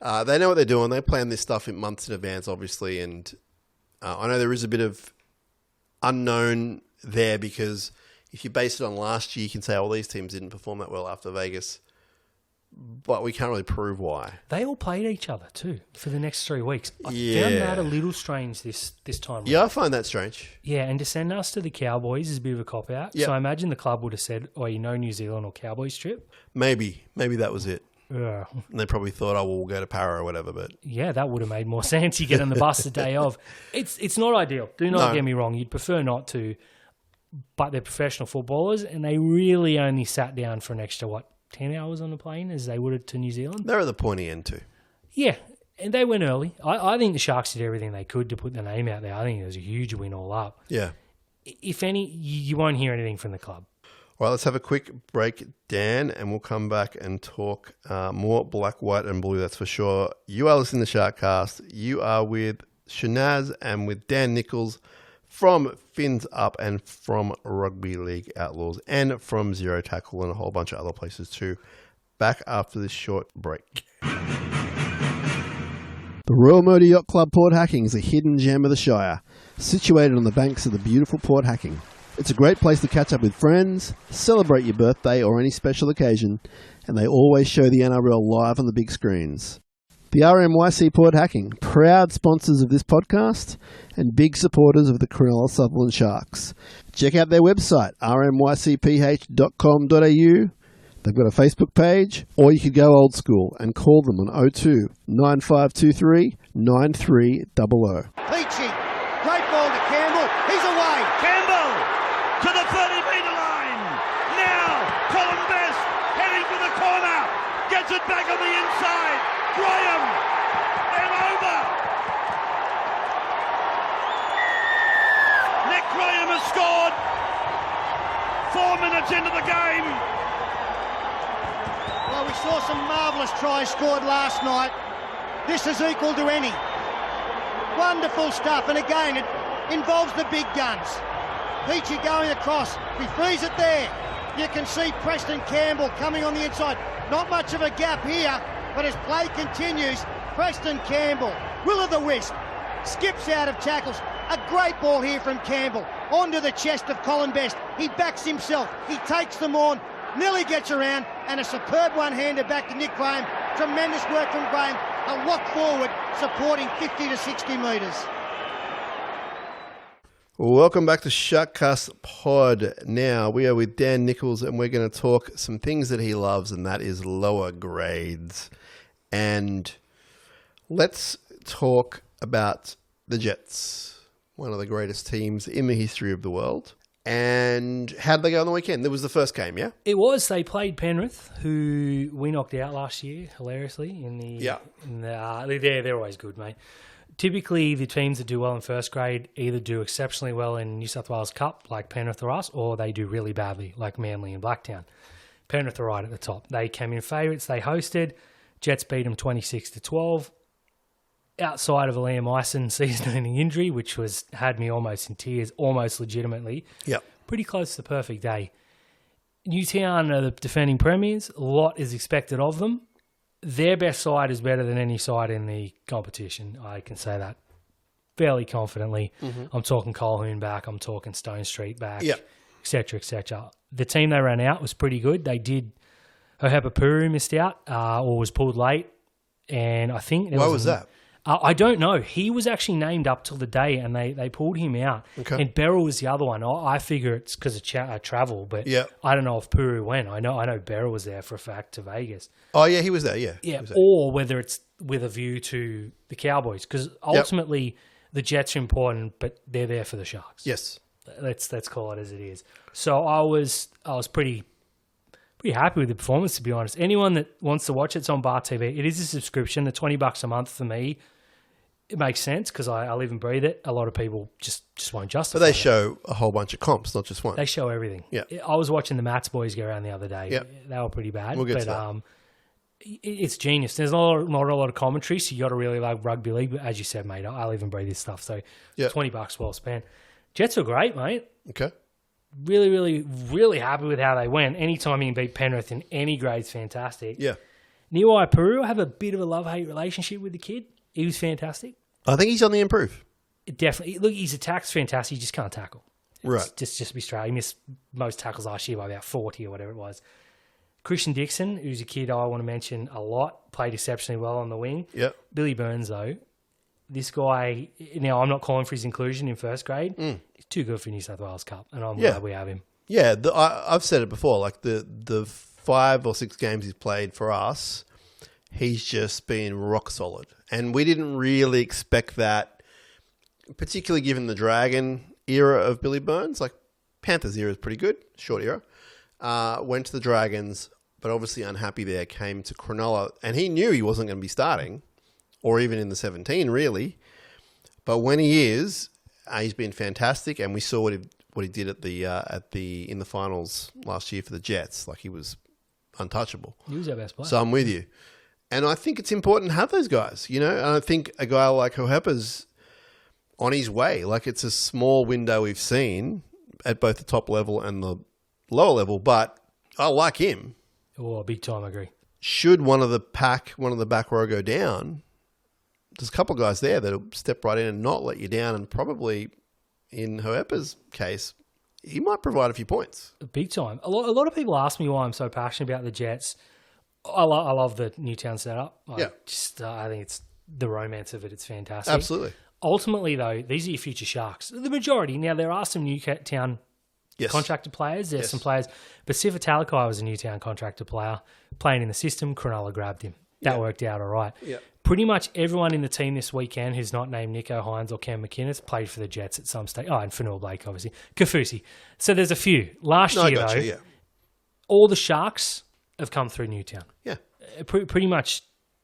they know what they're doing. They plan this stuff in months in advance, obviously. And I know there is a bit of unknown there, because if you base it on last year, you can say, oh, these teams didn't perform that well after Vegas. But we can't really prove why. They all played each other too for the next 3 weeks. I found that a little strange this time. Yeah, I find that strange. Yeah, and to send us to the Cowboys is a bit of a cop-out. Yep. So I imagine the club would have said, New Zealand or Cowboys trip. Maybe that was it. Yeah. And they probably thought, we'll go to Para or whatever. But yeah, that would have made more sense. You get on the bus the day of. It's not ideal. Do not get me wrong. You'd prefer not to. But they're professional footballers, and they really only sat down for an extra, 10 hours on the plane as they would have to New Zealand. They're at the pointy end too. Yeah, and they went early. I think the Sharks did everything they could to put their name out there. I think it was a huge win all up. Yeah. If any, you won't hear anything from the club. All right, let's have a quick break, Dan, and we'll come back and talk more black, white, and blue, that's for sure. You are listening to SharkCast. You are with Shinazzi and with Dan Nichols from Fins Up and from Rugby League Outlaws and from Zero Tackle and a whole bunch of other places too. Back after this short break. The Royal Motor Yacht Club Port Hacking is a hidden gem of the Shire, situated on the banks of the beautiful Port Hacking. It's a great place to catch up with friends, celebrate your birthday or any special occasion, and they always show the NRL live on the big screens. The RMYC Port Hacking, proud sponsors of this podcast and big supporters of the Cronulla Sharks. Check out their website, rmycph.com.au. They've got a Facebook page, or you could go old school and call them on 02 9523 9300. Peachy, great ball to Campbell, he's away. Campbell to the 30-metre line. Now, Colin Best heading for the corner, gets it back on the inside. Graham, and over. Graham has scored. 4 minutes into the game. Well, we saw some marvellous tries scored last night. This is equal to any. Wonderful stuff, and again, it involves the big guns. Peachy going across, he frees it there. You can see Preston Campbell coming on the inside. Not much of a gap here, but as play continues, Preston Campbell, will-o'-the-wisp, skips out of tackles. A great ball here from Campbell, onto the chest of Colin Best. He backs himself, he takes them on, nearly gets around, and a superb one-hander back to Nick Graham. Tremendous work from Graham, a lock forward, supporting 50 to 60 metres. Welcome back to SharkCast Pod. Now, we are with Dan Nichols, and we're going to talk some things that he loves, and that is lower grades. And let's talk about the Jets, one of the greatest teams in the history of the world. And how did they go on the weekend? That was the first game, yeah? It was. They played Penrith, who we knocked out last year, hilariously. They're always good, mate. Typically, the teams that do well in first grade either do exceptionally well in New South Wales Cup, like Penrith or us, or they do really badly, like Manly and Blacktown. Penrith are right at the top. They came in favourites. They hosted. Jets beat them 26-12. Outside of a Liam Eisen season-ending injury, which had me almost in tears, almost legitimately. Yep. Pretty close to the perfect day. Newtown are the defending premiers. A lot is expected of them. Their best side is better than any side in the competition. I can say that fairly confidently. Mm-hmm. I'm talking Colquhoun back. I'm talking Stone Street back, et cetera, et cetera. The team they ran out was pretty good. They did. Hohepa Puru missed out or was pulled late. And I think... Why was that? I don't know. He was actually named up till the day, and they pulled him out. Okay. And Beryl was the other one. I figure it's because of travel, but I don't know if Puru went. I know Beryl was there for a fact to Vegas. Oh, yeah, he was there, yeah. Yeah, or whether it's with a view to the Cowboys, because ultimately the Jets are important, but they're there for the Sharks. Yes. Let's call it as it is. So I was pretty happy with the performance, to be honest. Anyone that wants to watch it's on Bar TV. It is a subscription. The $20 a month for me. It makes sense because I live and breathe it. A lot of people just won't justify it. But they show a whole bunch of comps, not just one. They show everything. Yeah. I was watching the Mats boys go around the other day. Yep. They were pretty bad. We'll get to that. It's genius. There's not a lot of commentary, so you got to really like rugby league. But as you said, mate, I live and breathe this stuff. So $20 well spent. Jets were great, mate. Okay. Really, really, really happy with how they went. Anytime you can beat Penrith in any grade's fantastic. Yeah. Niwai Puru, I have a bit of a love-hate relationship with the kid. He was fantastic. I think he's on the improve. Definitely. Look, his attack's fantastic. He just can't tackle. Right. Just be straight. He missed most tackles last year by about 40 or whatever it was. Christian Dixon, who's a kid I want to mention a lot, played exceptionally well on the wing. Yep. Billy Burns, though, this guy, now I'm not calling for his inclusion in first grade. He's too good for New South Wales Cup, and I'm glad we have him. Yeah, I've said it before. Like the 5 or 6 games he's played for us, he's just been rock solid. And we didn't really expect that, particularly given the Dragon era of Billy Burns. Like, Panthers era is pretty good, short era. Went to the Dragons, but obviously unhappy there, came to Cronulla. And he knew he wasn't going to be starting, or even in the 17, really. But when he is, he's been fantastic. And we saw what he did in the finals last year for the Jets. Like, he was untouchable. He was our best player. So I'm with you. And I think it's important to have those guys, you know. And I think a guy like Hohepa's on his way. Like, it's a small window we've seen at both the top level and the lower level, but I like him. Oh, big time, I agree. Should one of the back row go down, there's a couple of guys there that'll step right in and not let you down, and probably in Hohepa's case, he might provide a few points. Big time. A lot of people ask me why I'm so passionate about the Jets. I love the Newtown setup. I think it's the romance of it. It's fantastic. Absolutely. Ultimately, though, these are your future Sharks. The majority. Now, there are some Newtown contracted players. There's some players. But Sifa Talakai was a Newtown contracted player playing in the system. Cronulla grabbed him. That worked out all right. Yeah. Pretty much everyone in the team this weekend who's not named Nico Hines or Cam McInnes played for the Jets at some stage. Oh, and Fanua Blake, obviously. Kafusi. So there's a few. Last year, all the Sharks have come through Newtown. Yeah. Pretty much,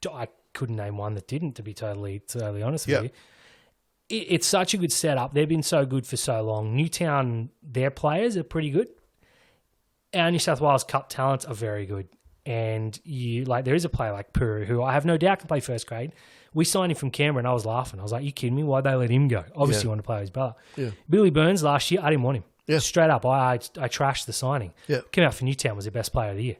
I couldn't name one that didn't, to be totally honest with you. it's such a good setup. They've been so good for so long. Newtown, their players are pretty good. Our New South Wales Cup talents are very good. And there is a player like Puru, who I have no doubt can play first grade. We signed him from Canberra and I was laughing. I was like, you kidding me? Why'd they let him go? Obviously, you want to play with his brother. Yeah. Billy Burns last year, I didn't want him. Yeah. Straight up, I trashed the signing. Yeah. Came out for Newtown, was the best player of the year.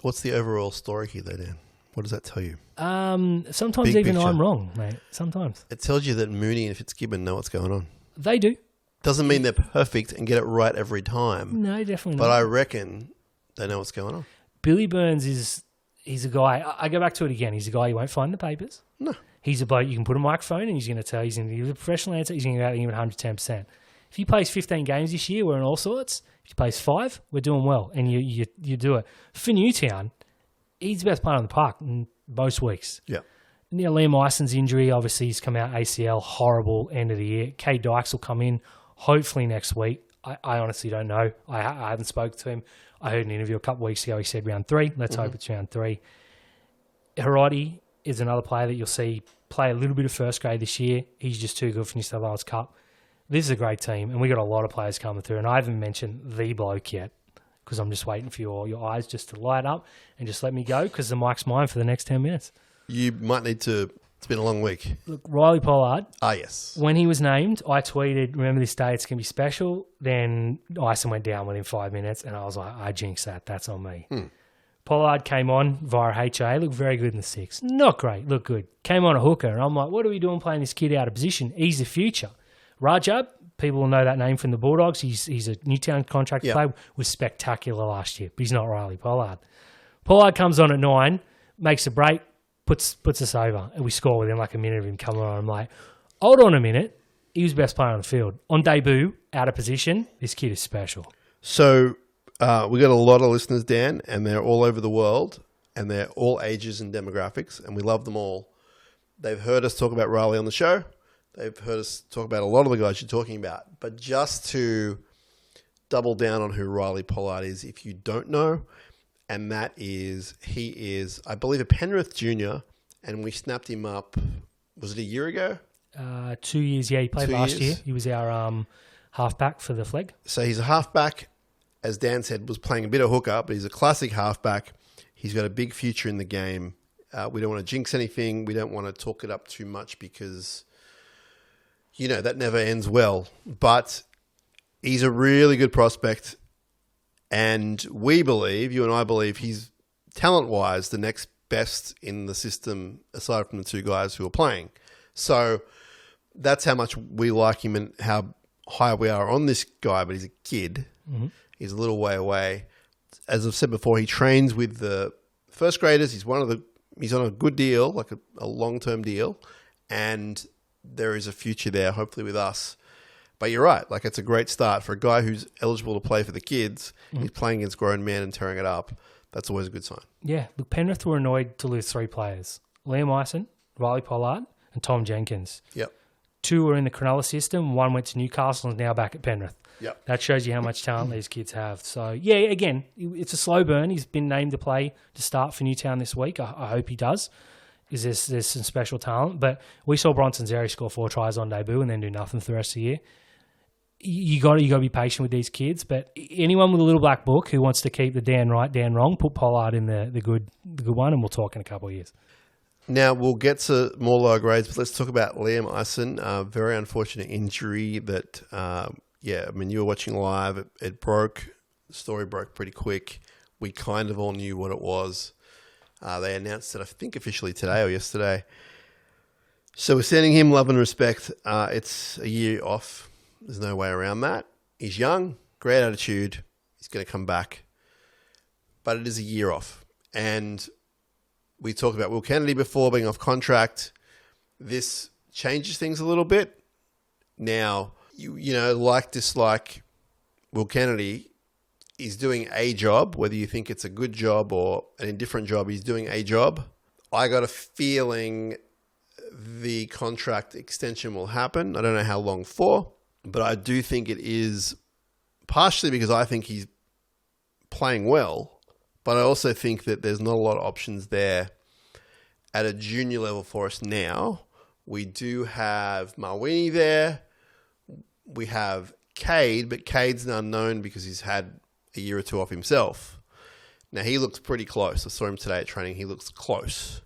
What's the overall story here, though, Dan? What does that tell you? Sometimes Big even picture. I'm wrong, mate. Sometimes. It tells you that Mooney and Fitzgibbon know what's going on. They do. Doesn't mean they're perfect and get it right every time. No, definitely But not. I reckon they know what's going on. Billy Burns he's a guy, I go back to it again, he's a guy you won't find in the papers. No. He's a bloke you can put a microphone and he's going to tell, he's going to give a professional answer, he's going to go out and give it 110%. If he plays 15 games this year, we're in all sorts. If he plays 5, we're doing well. And you do it. For Newtown, he's the best player on the park in most weeks. Yeah. Liam Ison's injury, obviously, he's come out ACL, horrible end of the year. Kay Dykes will come in hopefully next week. I honestly don't know. I haven't spoken to him. I heard an interview a couple of weeks ago. He said round 3. Let's hope it's round 3. Hiroti is another player that you'll see play a little bit of first grade this year. He's just too good for New South Wales Cup. This is a great team, and we got a lot of players coming through. And I haven't mentioned the bloke yet because I'm just waiting for your eyes just to light up and just let me go because the mic's mine for the next 10 minutes. You might need to... It's been a long week. Look, Riley Pollard. Ah, yes. When he was named, I tweeted, remember this day, it's going to be special. Then Dyson went down within 5 minutes, and I was like, I jinxed that. That's on me. Pollard came on via HA, looked very good in the 6. Not great, looked good. Came on a hooker, and I'm like, what are we doing playing this kid out of position? He's the future. Rajab, people will know that name from the Bulldogs. He's a Newtown contract player, was spectacular last year, but he's not Riley Pollard. Pollard comes on at 9, makes a break, puts us over, and we score within like a minute of him coming on. I'm like, hold on a minute. He was the best player on the field. On debut, out of position, this kid is special. So we got a lot of listeners, Dan, and they're all over the world, and they're all ages and demographics, and we love them all. They've heard us talk about Riley on the show. They've heard us talk about a lot of the guys you're talking about. But just to double down on who Riley Pollard is, if you don't know, and that is, he is, I believe, a Penrith junior, and we snapped him up, was it a year ago? 2 years, yeah. He played 2 last years. year. He was our halfback for the flag. So he's a halfback, as Dan said, was playing a bit of hooker, but he's a classic halfback. He's got a big future in the game. We don't want to jinx anything. We don't want to talk it up too much because, you know, that never ends well. But he's a really good prospect. And we believe, you and I believe, he's talent-wise the next best in the system aside from the 2 guys who are playing. So that's how much we like him and how high we are on this guy, but he's a kid. Mm-hmm. He's a little way away. As I've said before, he trains with the first graders. He's on a good deal, like a long-term deal, and there is a future there, hopefully with us. But you're right. Like, it's a great start for a guy who's eligible to play for the kids. He's playing against grown men and tearing it up. That's always a good sign. Yeah. Look, Penrith were annoyed to lose 3 players. Liam Ison, Riley Pollard, and Tom Jenkins. Yep. 2 were in the Cronulla system. 1 went to Newcastle and is now back at Penrith. Yep. That shows you how much talent these kids have. So, yeah, again, it's a slow burn. He's been named to start for Newtown this week. I hope he does. Because there's some special talent. But we saw Bronson Xerri score 4 tries on debut and then do nothing for the rest of the year. You got to be patient with these kids, but anyone with a little black book who wants to keep the Dan right, Dan wrong, put Pollard in the good one, and we'll talk in a couple of years. Now we'll get to more lower grades, but let's talk about Liam Ison. Very unfortunate injury that, I mean, you were watching live. It broke. The story broke pretty quick. We kind of all knew what it was. They announced it, I think, officially today or yesterday. So we're sending him love and respect. It's a year off. There's no way around that. He's young, great attitude. He's going to come back. But it is a year off. And we talked about Will Kennedy before being off contract. This changes things a little bit. Now, you know, like dislike, Will Kennedy is doing a job, whether you think it's a good job or an indifferent job, he's doing a job. I got a feeling the contract extension will happen. I don't know how long for. But I do think it is partially because I think he's playing well, but I also think that there's not a lot of options there at a junior level for us now We do have Mawini there. We have Cade, but Cade's an unknown because he's had a year or two off himself. Now, he looks pretty close. I saw him today at training. He looks close.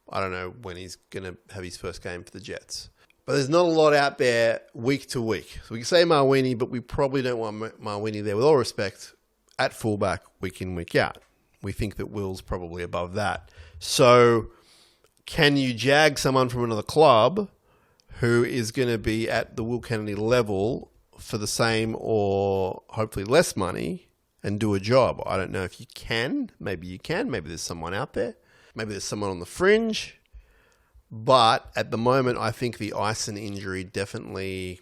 I don't know when he's going to have his first game for the Jets. But there's not a lot out there week to week. So we can say Mawini, but we probably don't want Mawini there, with all respect, at fullback week in, week out. We think that Will's probably above that. So can you jag someone from another club who is going to be at the Will Kennedy level for the same or hopefully less money and do a job? I don't know if you can. Maybe you can. Maybe there's someone out there. Maybe there's someone on the fringe. But at the moment, I think the Dyson injury definitely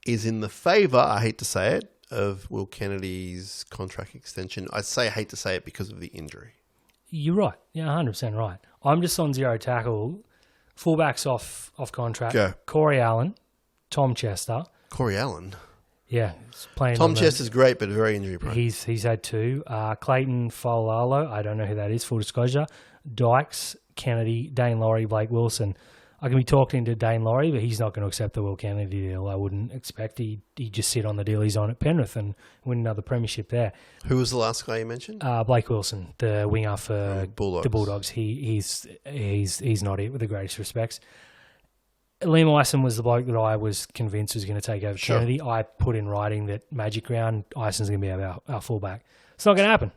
is in the favour, I hate to say it, of Will Kennedy's contract extension. I hate to say it because of the injury. You're right. Yeah, 100% right. I'm just on zero tackle. Fullbacks off contract. Go. Corey Allen, Tom Chester. Corey Allen? Yeah, he's playing. Tom Chester's great, but very injury prone. He's had two. Clayton Folalo, I don't know who that is, full disclosure. Dykes, Kennedy, Dane Laurie, Blake Wilson. I can be talking to Dane Laurie, but he's not going to accept the Will Kennedy deal. I wouldn't expect he'd just sit on the deal he's on at Penrith and win another premiership there. Who was the last guy you mentioned? Blake Wilson, the winger for Bulldogs. the Bulldogs. He's not it, with the greatest respects. Liam Ison was the bloke that I was convinced was going to take over Kennedy. I put in writing that Magic Round, Ison's going to be our fullback. It's not going to happen.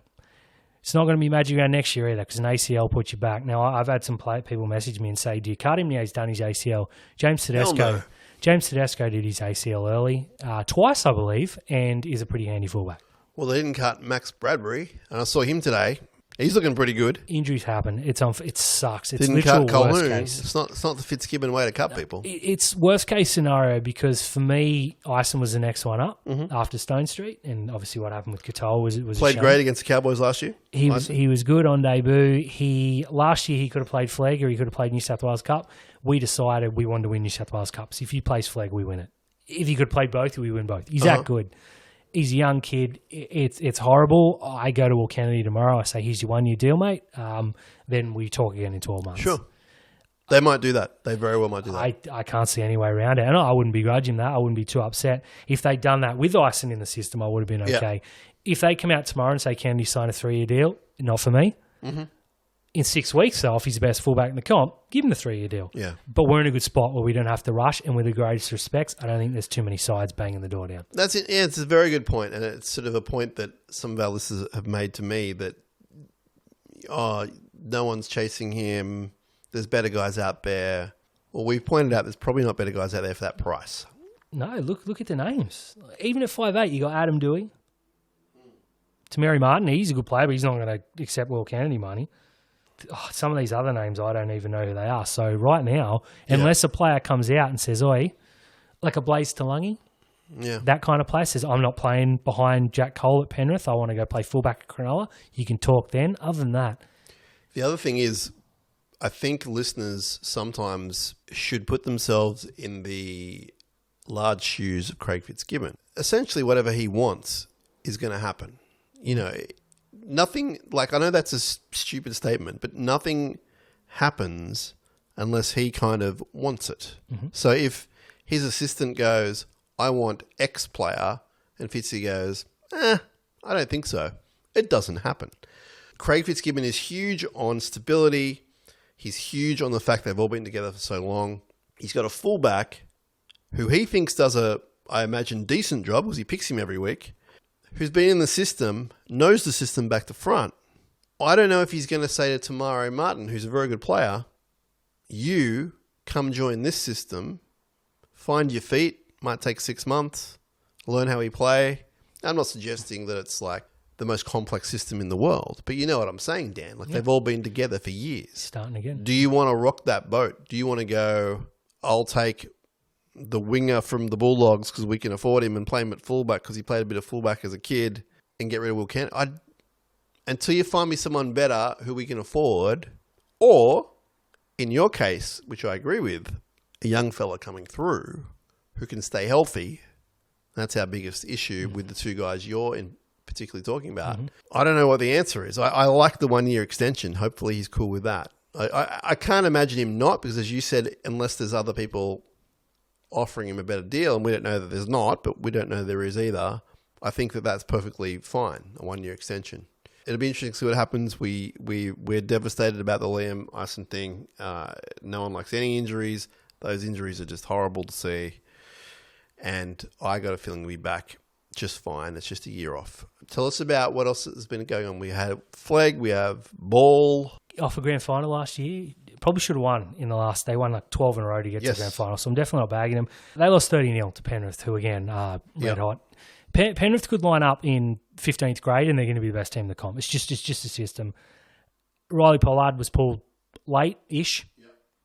It's not going to be Magic Round next year either, because an ACL puts you back. Now, I've had some people message me and say, do you cut him? Yeah, he's done his ACL. James Tedesco did his ACL early, twice, I believe, and is a pretty handy fullback. Well, they didn't cut Max Bradbury, and I saw him today. He's looking pretty good. Injuries happen. It sucks. It's didn't literal cut Colhoun. worst case. It's not the Fitzgibbon way to cut people. It's worst case scenario because for me, Ison was the next one up after Stone Street, and obviously what happened with Katoa was played great against the Cowboys last year. He was good on debut. Last year he could have played Flag or he could have played New South Wales Cup. We decided we wanted to win New South Wales Cup. So if he plays Flag, we win it. If he could play both, we win both. He's that good. He's a young kid. It's horrible. I go to Will Kennedy tomorrow. I say, here's your 1 year deal, mate. Then we talk again in 12 months. Sure. They might do that. They very well might do that. I can't see any way around it. And I wouldn't begrudge him that. I wouldn't be too upset. If they'd done that with Ison in the system, I would have been okay. Yeah. If they come out tomorrow and say, Kennedy sign a 3 year deal, not for me. Mm-hmm. In 6 weeks, though, if he's the best fullback in the comp, give him the 3 year deal. Yeah. But we're in a good spot where we don't have to rush, and with the greatest respects, I don't think there's too many sides banging the door down. That's it. Yeah, it's a very good point, and it's sort of a point that some of our listeners have made to me that, no one's chasing him. There's better guys out there. Well, we've pointed out there's probably not better guys out there for that price. No, look at the names. Even at 5'8", you got Adam Dewey, Tamari Martin. He's a good player, but he's not going to accept Will Kennedy money. Some of these other names, I don't even know who they are. So right now, unless a player comes out and says, oi, like a Blaze Talangi, that kind of player says, I'm not playing behind Jack Cole at Penrith. I want to go play fullback at Cronulla. You can talk then. Other than that. The other thing is, I think listeners sometimes should put themselves in the large shoes of Craig Fitzgibbon. Essentially, whatever he wants is going to happen. You know, nothing, like, I know that's a stupid statement, but nothing happens unless he kind of wants it. Mm-hmm. So if his assistant goes, I want X player, and Fitzy goes, I don't think so, it doesn't happen. Craig Fitzgibbon is huge on stability. He's huge on the fact they've all been together for so long. He's got a fullback who he thinks does I imagine, decent job because he picks him every week, who's been in the system, knows the system back to front. I don't know if he's going to say to Tamari Martin, who's a very good player, you come join this system, find your feet, might take 6 months, learn how we play. I'm not suggesting that it's like the most complex system in the world, but you know what I'm saying, Dan. Like they've all been together for years. Starting again. Do you want to rock that boat? Do you want to go, I'll take the winger from the Bulldogs because we can afford him and play him at fullback because he played a bit of fullback as a kid and get rid of Will Kennedy? Until you find me someone better who we can afford, or in your case, which I agree with, a young fella coming through who can stay healthy. That's our biggest issue with the two guys you're particularly talking about. Mm-hmm. I don't know what the answer is. I like the 1 year extension. Hopefully he's cool with that. I can't imagine him not, because as you said, unless there's other people offering him a better deal, and we don't know that there's not, but we don't know there is either, I think that that's perfectly fine, a 1-year extension. It'll be interesting to see what happens. We're devastated about the Liam Eisen thing. No one likes any injuries. Those injuries are just horrible to see. And I got a feeling we'll be back just fine. It's just a year off. Tell us about what else has been going on. We had Flag, we have Ball. Off a grand final last year. Probably should have won in the last. They won like 12 in a row to get to the grand final, so I'm definitely not bagging them. They lost 30-0 to Penrith, who again are red hot. Penrith could line up in 15th grade and they're going to be the best team in the comp. It's just a system. Riley Pollard was pulled late-ish.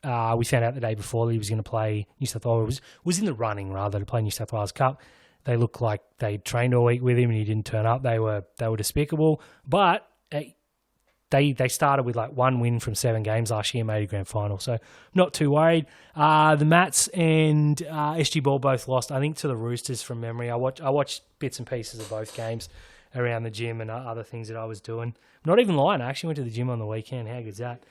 We found out the day before that he was going to play New South Wales. Was in the running, rather, to play New South Wales Cup. They looked like they trained all week with him and he didn't turn up. They were despicable. But they started with like 1 win from 7 games last year and made a grand final. So not too worried. The Mats and SG Ball both lost, I think, to the Roosters from memory. I watched bits and pieces of both games around the gym and other things that I was doing. Not even lying. I actually went to the gym on the weekend. How good's that?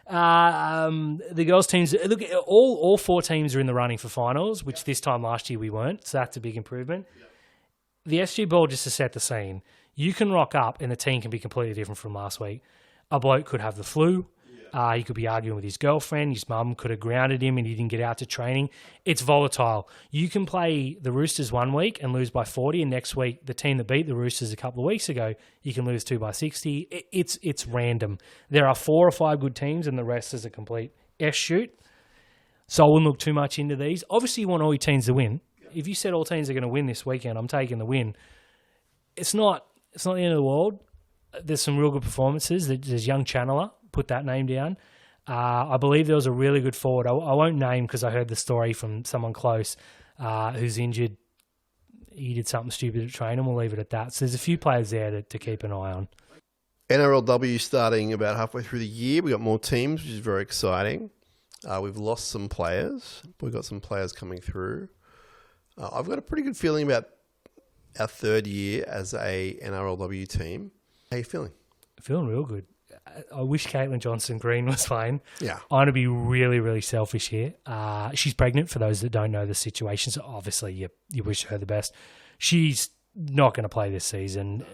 The girls' teams, look, all 4 teams are in the running for finals, which this time last year we weren't, so that's a big improvement. The SG Ball, just to set the scene, you can rock up and the team can be completely different from last week. A bloke could have the flu. He could be arguing with his girlfriend. His mum could have grounded him and he didn't get out to training. It's volatile. You can play the Roosters 1 week and lose by 40, and next week, the team that beat the Roosters a couple of weeks ago, you can lose 2 by 60. It's random. There are 4 or 5 good teams and the rest is a complete S-shoot. So I wouldn't look too much into these. Obviously, you want all your teams to win. If you said all teams are going to win this weekend, I'm taking the win. It's not the end of the world. There's some real good performances. There's young Channeler, put that name down. I believe there was a really good forward. I won't name because I heard the story from someone close who's injured. He did something stupid at training. We'll leave it at that. So there's a few players there to keep an eye on. NRLW starting about halfway through the year. We got more teams, which is very exciting. We've lost some players. We've got some players coming through. I've got a pretty good feeling about our 3rd year as a NRLW team. How are you feeling? Feeling real good. I wish Caitlin Johnson-Green was playing. Yeah. I'm going to be really, really selfish here. She's pregnant, for those that don't know the situation. So obviously you wish her the best. She's not going to play this season.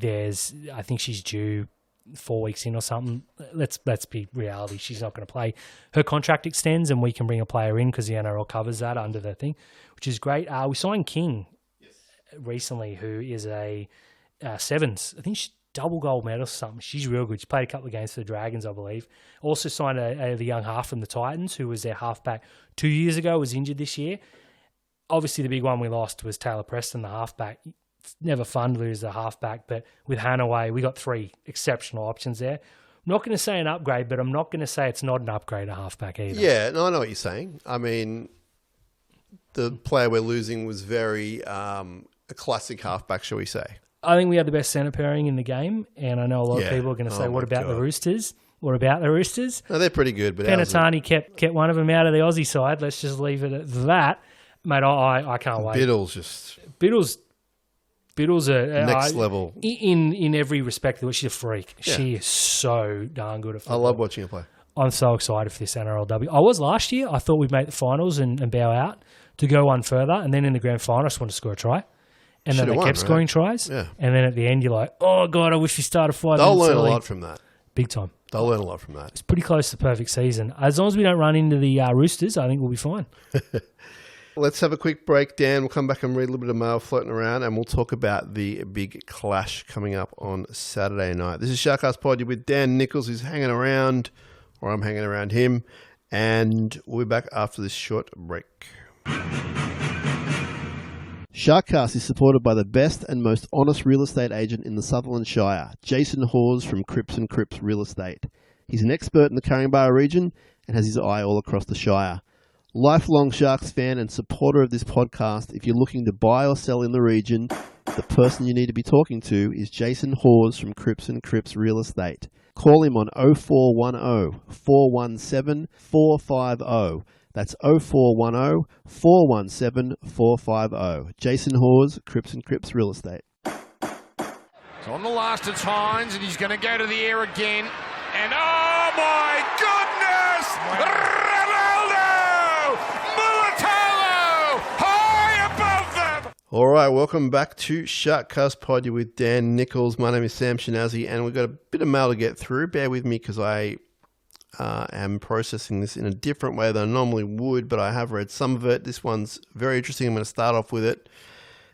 I think she's due 4 weeks in or something. Let's be reality. She's not going to play. Her contract extends and we can bring a player in because the NRL covers that under the thing, which is great. We signed King recently, who is a sevens. I think she's double gold medalist or something. She's real good. She played a couple of games for the Dragons, I believe. Also signed the young half from the Titans, who was their halfback 2 years ago, was injured this year. Obviously, the big one we lost was Taylor Preston, the halfback. It's never fun to lose a halfback, but with Hanaway, we got 3 exceptional options there. I'm not going to say an upgrade, but I'm not going to say it's not an upgrade at halfback either. Yeah, no, I know what you're saying. I mean, the player we're losing was very a classic halfback, shall we say. I think we had the best centre pairing in the game, and I know a lot of people are going to say, what about the Roosters? What about the Roosters? No, they're pretty good. But Penatani kept one of them out of the Aussie side. Let's just leave it at that. Mate, I can't wait. Biddle's next level. In every respect. She's a freak. Yeah. She is so darn good at football. I love watching her play. I'm so excited for this NRLW. I was last year. I thought we'd make the finals and bow out to go one further, and then in the grand final, I just wanted to score a try. And then they kept scoring tries. Yeah. And then at the end, you're like, oh, God, I wish we started 5 minutes They'll learn early. a lot from that. Big time. They'll learn a lot from that. It's pretty close to the perfect season. As long as we don't run into the Roosters, I think we'll be fine. Let's have a quick break, Dan. We'll come back and read a little bit of mail floating around, and we'll talk about the big clash coming up on Saturday night. This is SharkCast Pod. You're with Dan Nichols, who's hanging around, or I'm hanging around him, and we'll be back after this short break. SharkCast is supported by the best and most honest real estate agent in the Sutherland Shire, Jason Hawes from Cripps & Cripps Real Estate. He's an expert in the Caringbah region and has his eye all across the Shire. Lifelong Sharks fan and supporter of this podcast, if you're looking to buy or sell in the region, the person you need to be talking to is Jason Hawes from Cripps & Cripps Real Estate. Call him on 0410 417 450. That's 0410 417 450. Jason Hawes, Cripps & Cripps Real Estate. So on the last, it's Hines, and he's going to go to the air again. And oh my goodness! Yes! Ronaldo! Mulatalo! High above them! All right, welcome back to SharkCast Pod. You're with Dan Nichols. My name is Sam Shinazzi, and we've got a bit of mail to get through. Bear with me because I am processing this in a different way than I normally would, but I have read some of it. This one's very interesting. I'm going to start off with it.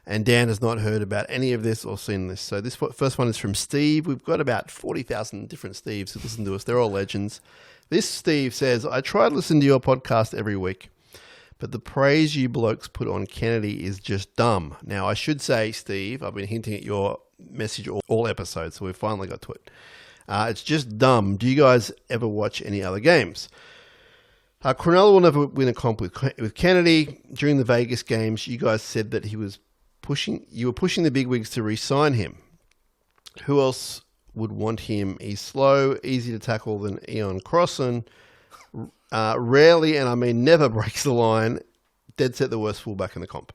And Dan has not heard about any of this or seen this. So this first one is from Steve. We've got about 40,000 different Steves who listen to us. They're all legends. This Steve says, I try to listen to your podcast every week, but the praise you blokes put on Kennedy is just dumb. Now, I should say, Steve, I've been hinting at your message all episodes, so we've finally got to it. It's just dumb. Do you guys ever watch any other games? Cronulla will never win a comp with Kennedy. During the Vegas games, you guys said that you were pushing the bigwigs to re-sign him. Who else would want him? He's slow, easy to tackle than Ian Crossan. Rarely, and I mean never, breaks the line. Dead set the worst fullback in the comp.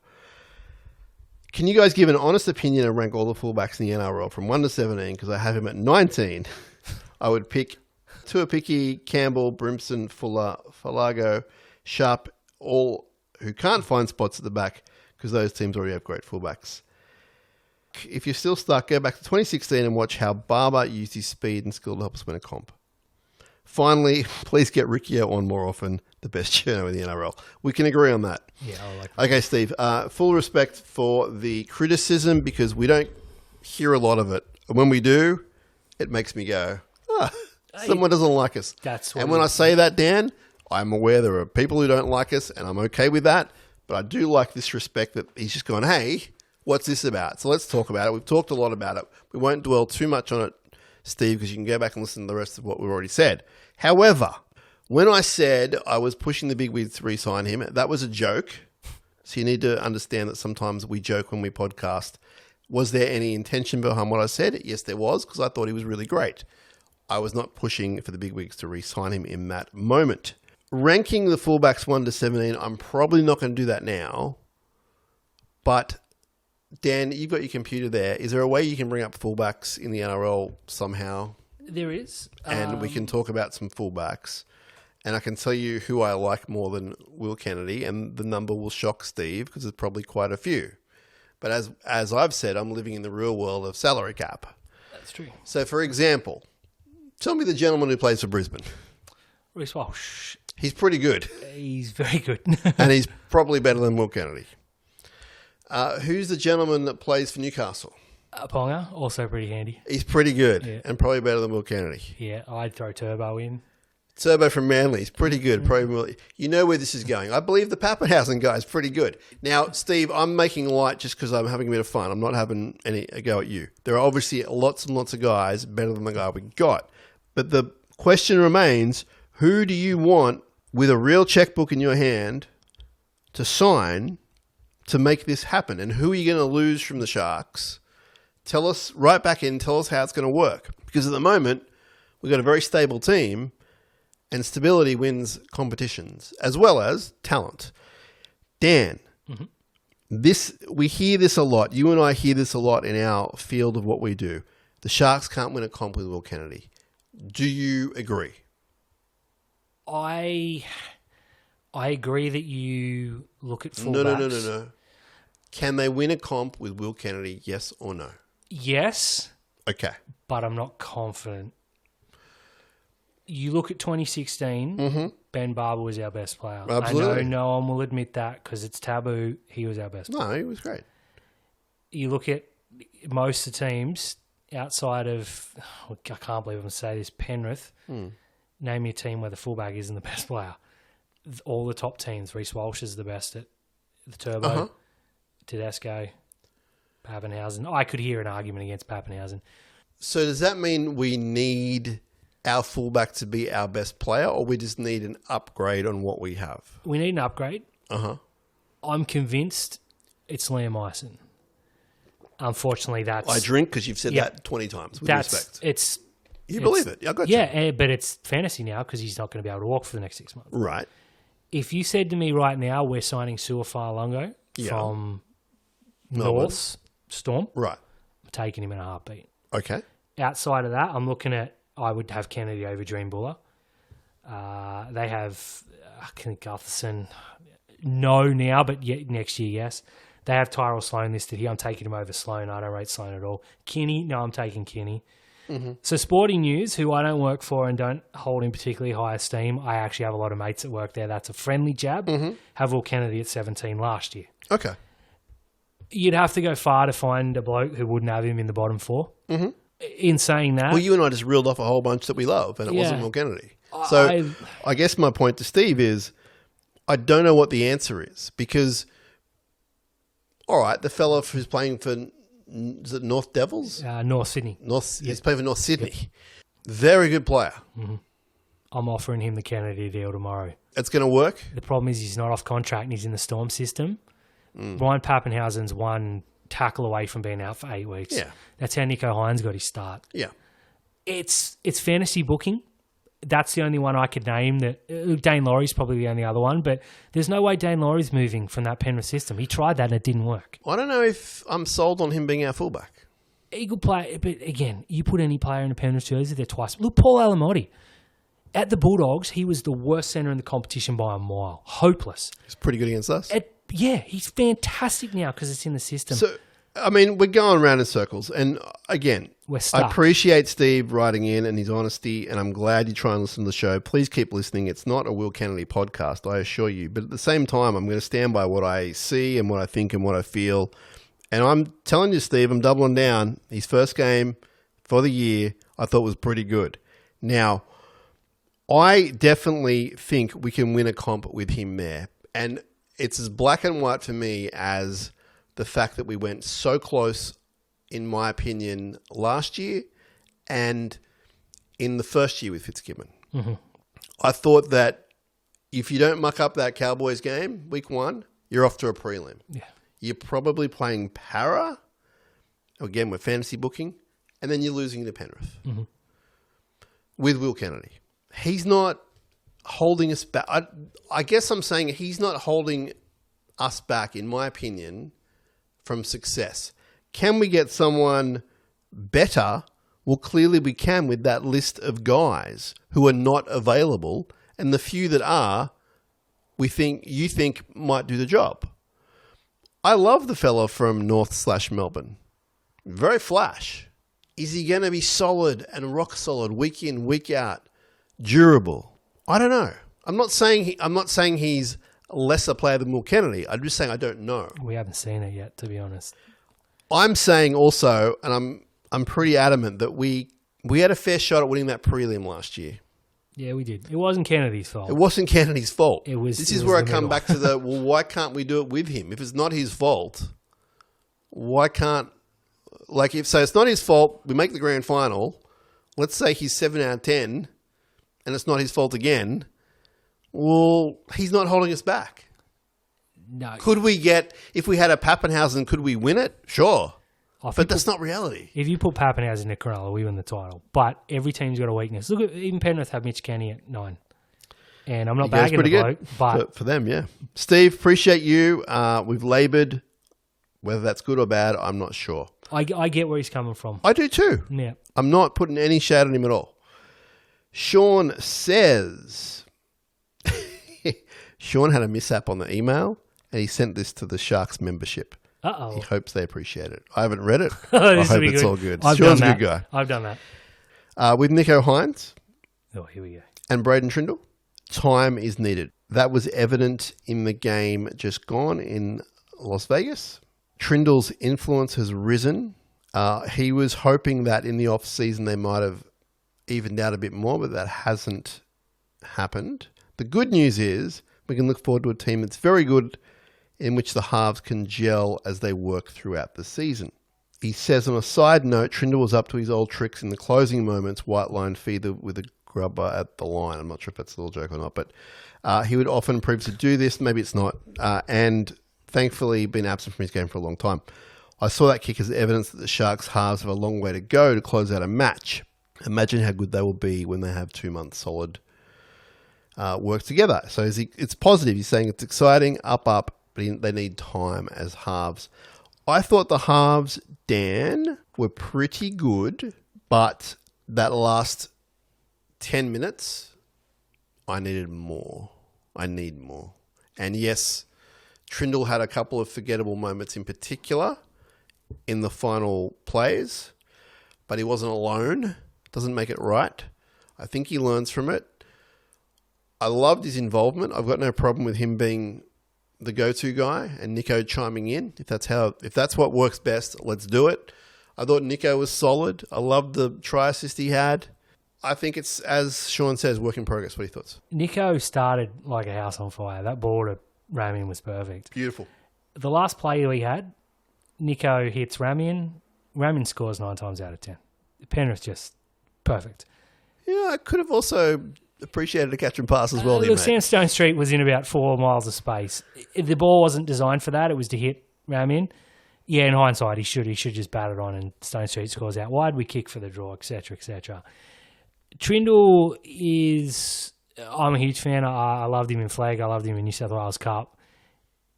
Can you guys give an honest opinion and rank all the fullbacks in the NRL from 1 to 17? Because I have him at 19. I would pick Tuapiki, Campbell, Brimson, Fuller, Falago, Sharp, all who can't find spots at the back because those teams already have great fullbacks. If you're still stuck, go back to 2016 and watch how Barber used his speed and skill to help us win a comp. Finally, please get Riccio on more often, the best journo in the NRL. We can agree on that. Yeah, I like that. Okay, Steve, full respect for the criticism because we don't hear a lot of it. And when we do, it makes me go, someone doesn't like us. And when I say that, Dan, I'm aware there are people who don't like us and I'm okay with that. But I do like this respect that he's just going, hey, what's this about? So let's talk about it. We've talked a lot about it. We won't dwell too much on it, Steve, because you can go back and listen to the rest of what we've already said. However, when I said I was pushing the bigwigs to re-sign him, that was a joke. So you need to understand that sometimes we joke when we podcast. Was there any intention behind what I said? Yes, there was, because I thought he was really great. I was not pushing for the bigwigs to re-sign him in that moment. Ranking the fullbacks 1 to 17, I'm probably not going to do that now. But, Dan, you've got your computer there. Is there a way you can bring up fullbacks in the NRL somehow? There is. And we can talk about some fullbacks. And I can tell you who I like more than Will Kennedy. And the number will shock Steve because there's probably quite a few. But as I've said, I'm living in the real world of salary cap. That's true. So, for example, tell me the gentleman who plays for Brisbane. Reece Walsh. He's pretty good. He's very good. And he's probably better than Will Kennedy. Who's the gentleman that plays for Newcastle? Ponga, also pretty handy. He's pretty good and probably better than Will Kennedy. Yeah, I'd throw Turbo in. Turbo from Manly is pretty good. Probably, you know where this is going. I believe the Pappenhausen guy is pretty good. Now, Steve, I'm making light just because I'm having a bit of fun. I'm not having a go at you. There are obviously lots and lots of guys better than the guy we got. But the question remains, who do you want with a real checkbook in your hand to sign to make this happen? And who are you going to lose from the Sharks? Tell us, right back in, tell us how it's going to work. Because at the moment, we've got a very stable team and stability wins competitions as well as talent. Dan, we hear this a lot. You and I hear this a lot in our field of what we do. The Sharks can't win a comp with Will Kennedy. Do you agree? I agree that you look at fullbacks. No. Can they win a comp with Will Kennedy, yes or no? Yes. Okay. But I'm not confident. You look at 2016, Ben Barber was our best player. Absolutely. I know no one will admit that because it's taboo. He was our best player. No, he was great. You look at most of the teams outside of, I can't believe I'm going to say this, Penrith. Name your team where the fullback isn't the best player. All the top teams. Reece Walsh is the best at the Turbo. Tedesco, Pappenhausen. I could hear an argument against Pappenhausen. So does that mean we need our fullback to be our best player, or we just need an upgrade on what we have? We need an upgrade. I'm convinced it's Liam Eisen. Unfortunately, that's... I drink because you've said that 20 times, with respect. You believe it. I got you. Yeah, but it's fantasy now because he's not going to be able to walk for the next 6 months. Right. If you said to me right now, we're signing Suafa'alongo from North Storm, right, I'm taking him in a heartbeat. Okay. Outside of that, I'm looking at, I would have Kennedy over Dream Buller. They have Gutherson. No, now, but next year, yes. They have Tyrell Sloan listed here. I'm taking him over Sloan. I don't rate Sloan at all. Kinney, no, I'm taking Kinney. Mm-hmm. So Sporting News, who I don't work for and don't hold in particularly high esteem, I actually have a lot of mates that work there. That's a friendly jab. Mm-hmm. Have Will Kennedy at 17 last year. Okay. You'd have to go far to find a bloke who wouldn't have him in the bottom four. Mm-hmm. In saying that... Well, you and I just reeled off a whole bunch that we love, and it wasn't Will Kennedy. So I guess my point to Steve is I don't know what the answer is because, all right, the fella who's playing for... Is it North Devils? North Sydney. He's playing for North Sydney. Yep. Very good player. Mm-hmm. I'm offering him the Kennedy deal tomorrow. It's going to work? The problem is he's not off contract and he's in the Storm system. Ryan Pappenhausen's one tackle away from being out for 8 weeks. Yeah. That's how Nico Hines got his start. Yeah. It's fantasy booking. That's the only one I could name. That Dane Laurie's probably the only other one, but there's no way Dane Laurie's moving from that Penrith system. He tried that and it didn't work. I don't know if I'm sold on him being our fullback. Eagle player, but again, you put any player in a Penrith jersey, they're twice. Look, Paul Alamotti. At the Bulldogs, he was the worst centre in the competition by a mile. Hopeless. He's pretty good against us. He's fantastic now because it's in the system. So, I mean, we're going around in circles. And again, we're stuck. I appreciate Steve writing in and his honesty, and I'm glad you try and listen to the show. Please keep listening. It's not a Will Kennedy podcast, I assure you. But at the same time, I'm going to stand by what I see and what I think and what I feel. And I'm telling you, Steve, I'm doubling down. His first game for the year, I thought was pretty good. Now, I definitely think we can win a comp with him there. And it's as black and white for me as the fact that we went so close, in my opinion, last year and in the first year with Fitzgibbon. Mm-hmm. I thought that if you don't muck up that Cowboys game, week 1, you're off to a prelim. Yeah. You're probably playing para, again, with fantasy booking, and then you're losing to Penrith with Will Kennedy. He's not holding us back. I guess I'm saying he's not holding us back, in my opinion, from success. Can we get someone better? Well, clearly we can with that list of guys who are not available, and the few that are, you think might do the job. I love the fella from North/Melbourne. Very flash. Is he going to be solid and rock solid week in, week out, durable? I don't know. I'm not saying he's a lesser player than Will Kennedy. I'm just saying I don't know. We haven't seen it yet, to be honest. I'm saying also, and I'm pretty adamant that we had a fair shot at winning that prelim last year. Yeah, we did. It wasn't Kennedy's fault. It wasn't Kennedy's fault. This is where I come back to well, why can't we do it with him? If it's not his fault, why can't... if it's not his fault, we make the grand final, let's say he's 7 out of 10, and it's not his fault again, well, he's not holding us back. No. Could we if we had a Pappenhausen, could we win it? Sure. But that's not reality. If you put Pappenhausen in Cronulla, we win the title. But every team's got a weakness. Look at even Penrith have Mitch Kenny at 9. And I'm not bagging the bloke, but for them, yeah. Steve, appreciate you. We've laboured. Whether that's good or bad, I'm not sure. I get where he's coming from. I do too. Yeah. I'm not putting any shade on him at all. Sean says... Sean had a mishap on the email, and he sent this to the Sharks membership. Uh-oh. He hopes they appreciate it. I haven't read it. I hope it's all good. Sean's a good guy. I've done that. With Nico Hines. Oh, here we go. And Braden Trindle, time is needed. That was evident in the game just gone in Las Vegas. Trindle's influence has risen. He was hoping that in the off-season they might have evened out a bit more, but that hasn't happened. The good news is we can look forward to a team that's very good in which the halves can gel as they work throughout the season. He says on a side note, Trindle was up to his old tricks in the closing moments, white line feeder with a grubber at the line. I'm not sure if that's a little joke or not, but he would often prove to do this. Maybe it's not. And thankfully been absent from his game for a long time. I saw that kick as evidence that the Sharks halves have a long way to go to close out a match. Imagine how good they will be when they have 2 months solid work together. So it's positive. He's saying it's exciting, up, but they need time as halves. I thought the halves, Dan, were pretty good, but that last 10 minutes I needed more. I need more. And yes, Trindle had a couple of forgettable moments in particular in the final plays, but he wasn't alone. Doesn't make it right. I think he learns from it. I loved his involvement. I've got no problem with him being the go-to guy and Nico chiming in. If that's what works best, let's do it. I thought Nico was solid. I loved the try assist he had. I think it's, as Sean says, work in progress. What are your thoughts? Nico started like a house on fire. That ball to Ramian was perfect. Beautiful. The last play we had, Nico hits Ramian. Ramian scores 9 times out of 10. Penrith just perfect. Yeah, I could have also appreciated a catch and pass as well. Look, Sandstone Street was in about 4 miles of space. The ball wasn't designed for that. It was to hit Ramian. Yeah, in hindsight, he should just bat it on and Stone Street scores out wide. We kick for the draw, etc., etc. Trindle is... I'm a huge fan. I loved him in Flag. I loved him in New South Wales Cup.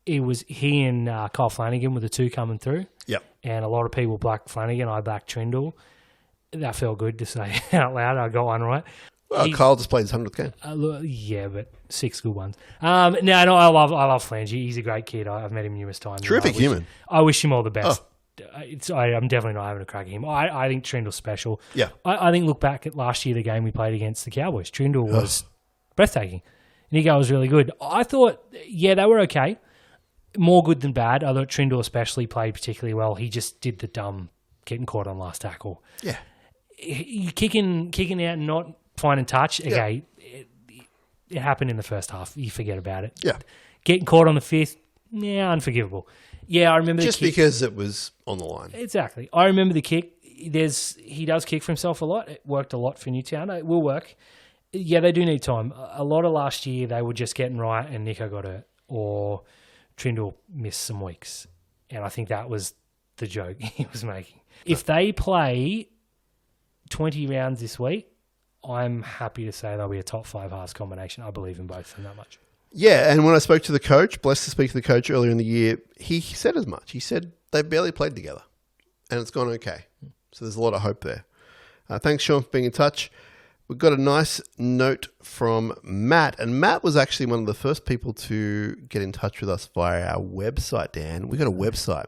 It was he and Kyle Flanagan were the two coming through. Yep. And a lot of people backed Flanagan. I backed Trindle. That felt good to say out loud. I got one right. Well, Kyle just played his 100th game. Yeah, but 6 good ones. No, I love Flange. He's a great kid. I've met him numerous times. Terrific human. I wish him all the best. I'm definitely not having a crack at him. I think Trindle's special. Yeah. I think look back at last year, the game we played against the Cowboys. Trindle was breathtaking. Nico was really good. I thought, yeah, they were okay. More good than bad. I thought Trindle especially played particularly well. He just did the dumb getting caught on last tackle. Yeah. Kicking out and not finding touch. Okay, it happened in the first half. You forget about it. Yeah. Getting caught on the 5th, unforgivable. Yeah, I remember just the kick. Because it was on the line. Exactly. I remember the kick. He does kick for himself a lot. It worked a lot for Newtown. It will work. Yeah, they do need time. A lot of last year, they were just getting right and Nico got hurt or Trindle missed some weeks. And I think that was the joke he was making. If they play 20 rounds this week, I'm happy to say they'll be a top 5 halves combination. I believe in both of them that much. Yeah, and when I spoke to the coach, blessed to speak to the coach earlier in the year, he said as much. He said they've barely played together and it's gone okay. So there's a lot of hope there. Thanks, Sean, for being in touch. We've got a nice note from Matt, and Matt was actually one of the first people to get in touch with us via our website, Dan. We've got a website.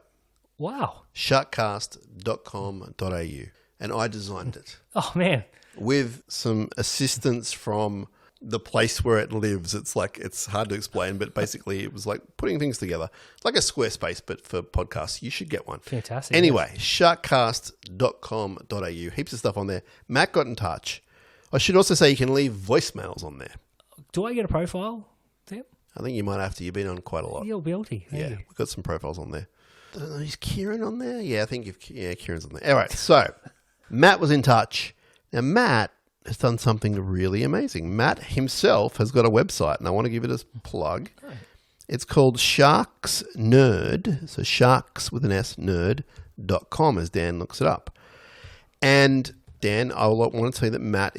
Wow. SharkCast.com.au, and I designed it. Oh, man. With some assistance from the place where it lives. It's hard to explain, but basically it was like putting things together. Like a Squarespace, but for podcasts. You should get one. Fantastic. Anyway, SharkCast.com.au. Heaps of stuff on there. Matt got in touch. I should also say you can leave voicemails on there. Do I get a profile, Tim? I think you might have to. You've been on quite a lot. You're guilty. Yeah, we've got some profiles on there. I don't know, is Kieran on there? Yeah, I think Kieran's on there. All right, so Matt was in touch. Now, Matt has done something really amazing. Matt himself has got a website, and I want to give it a plug. Oh. It's called Sharks Nerd, so sharks with an S, nerd.com, as Dan looks it up. And Dan, I want to tell you that Matt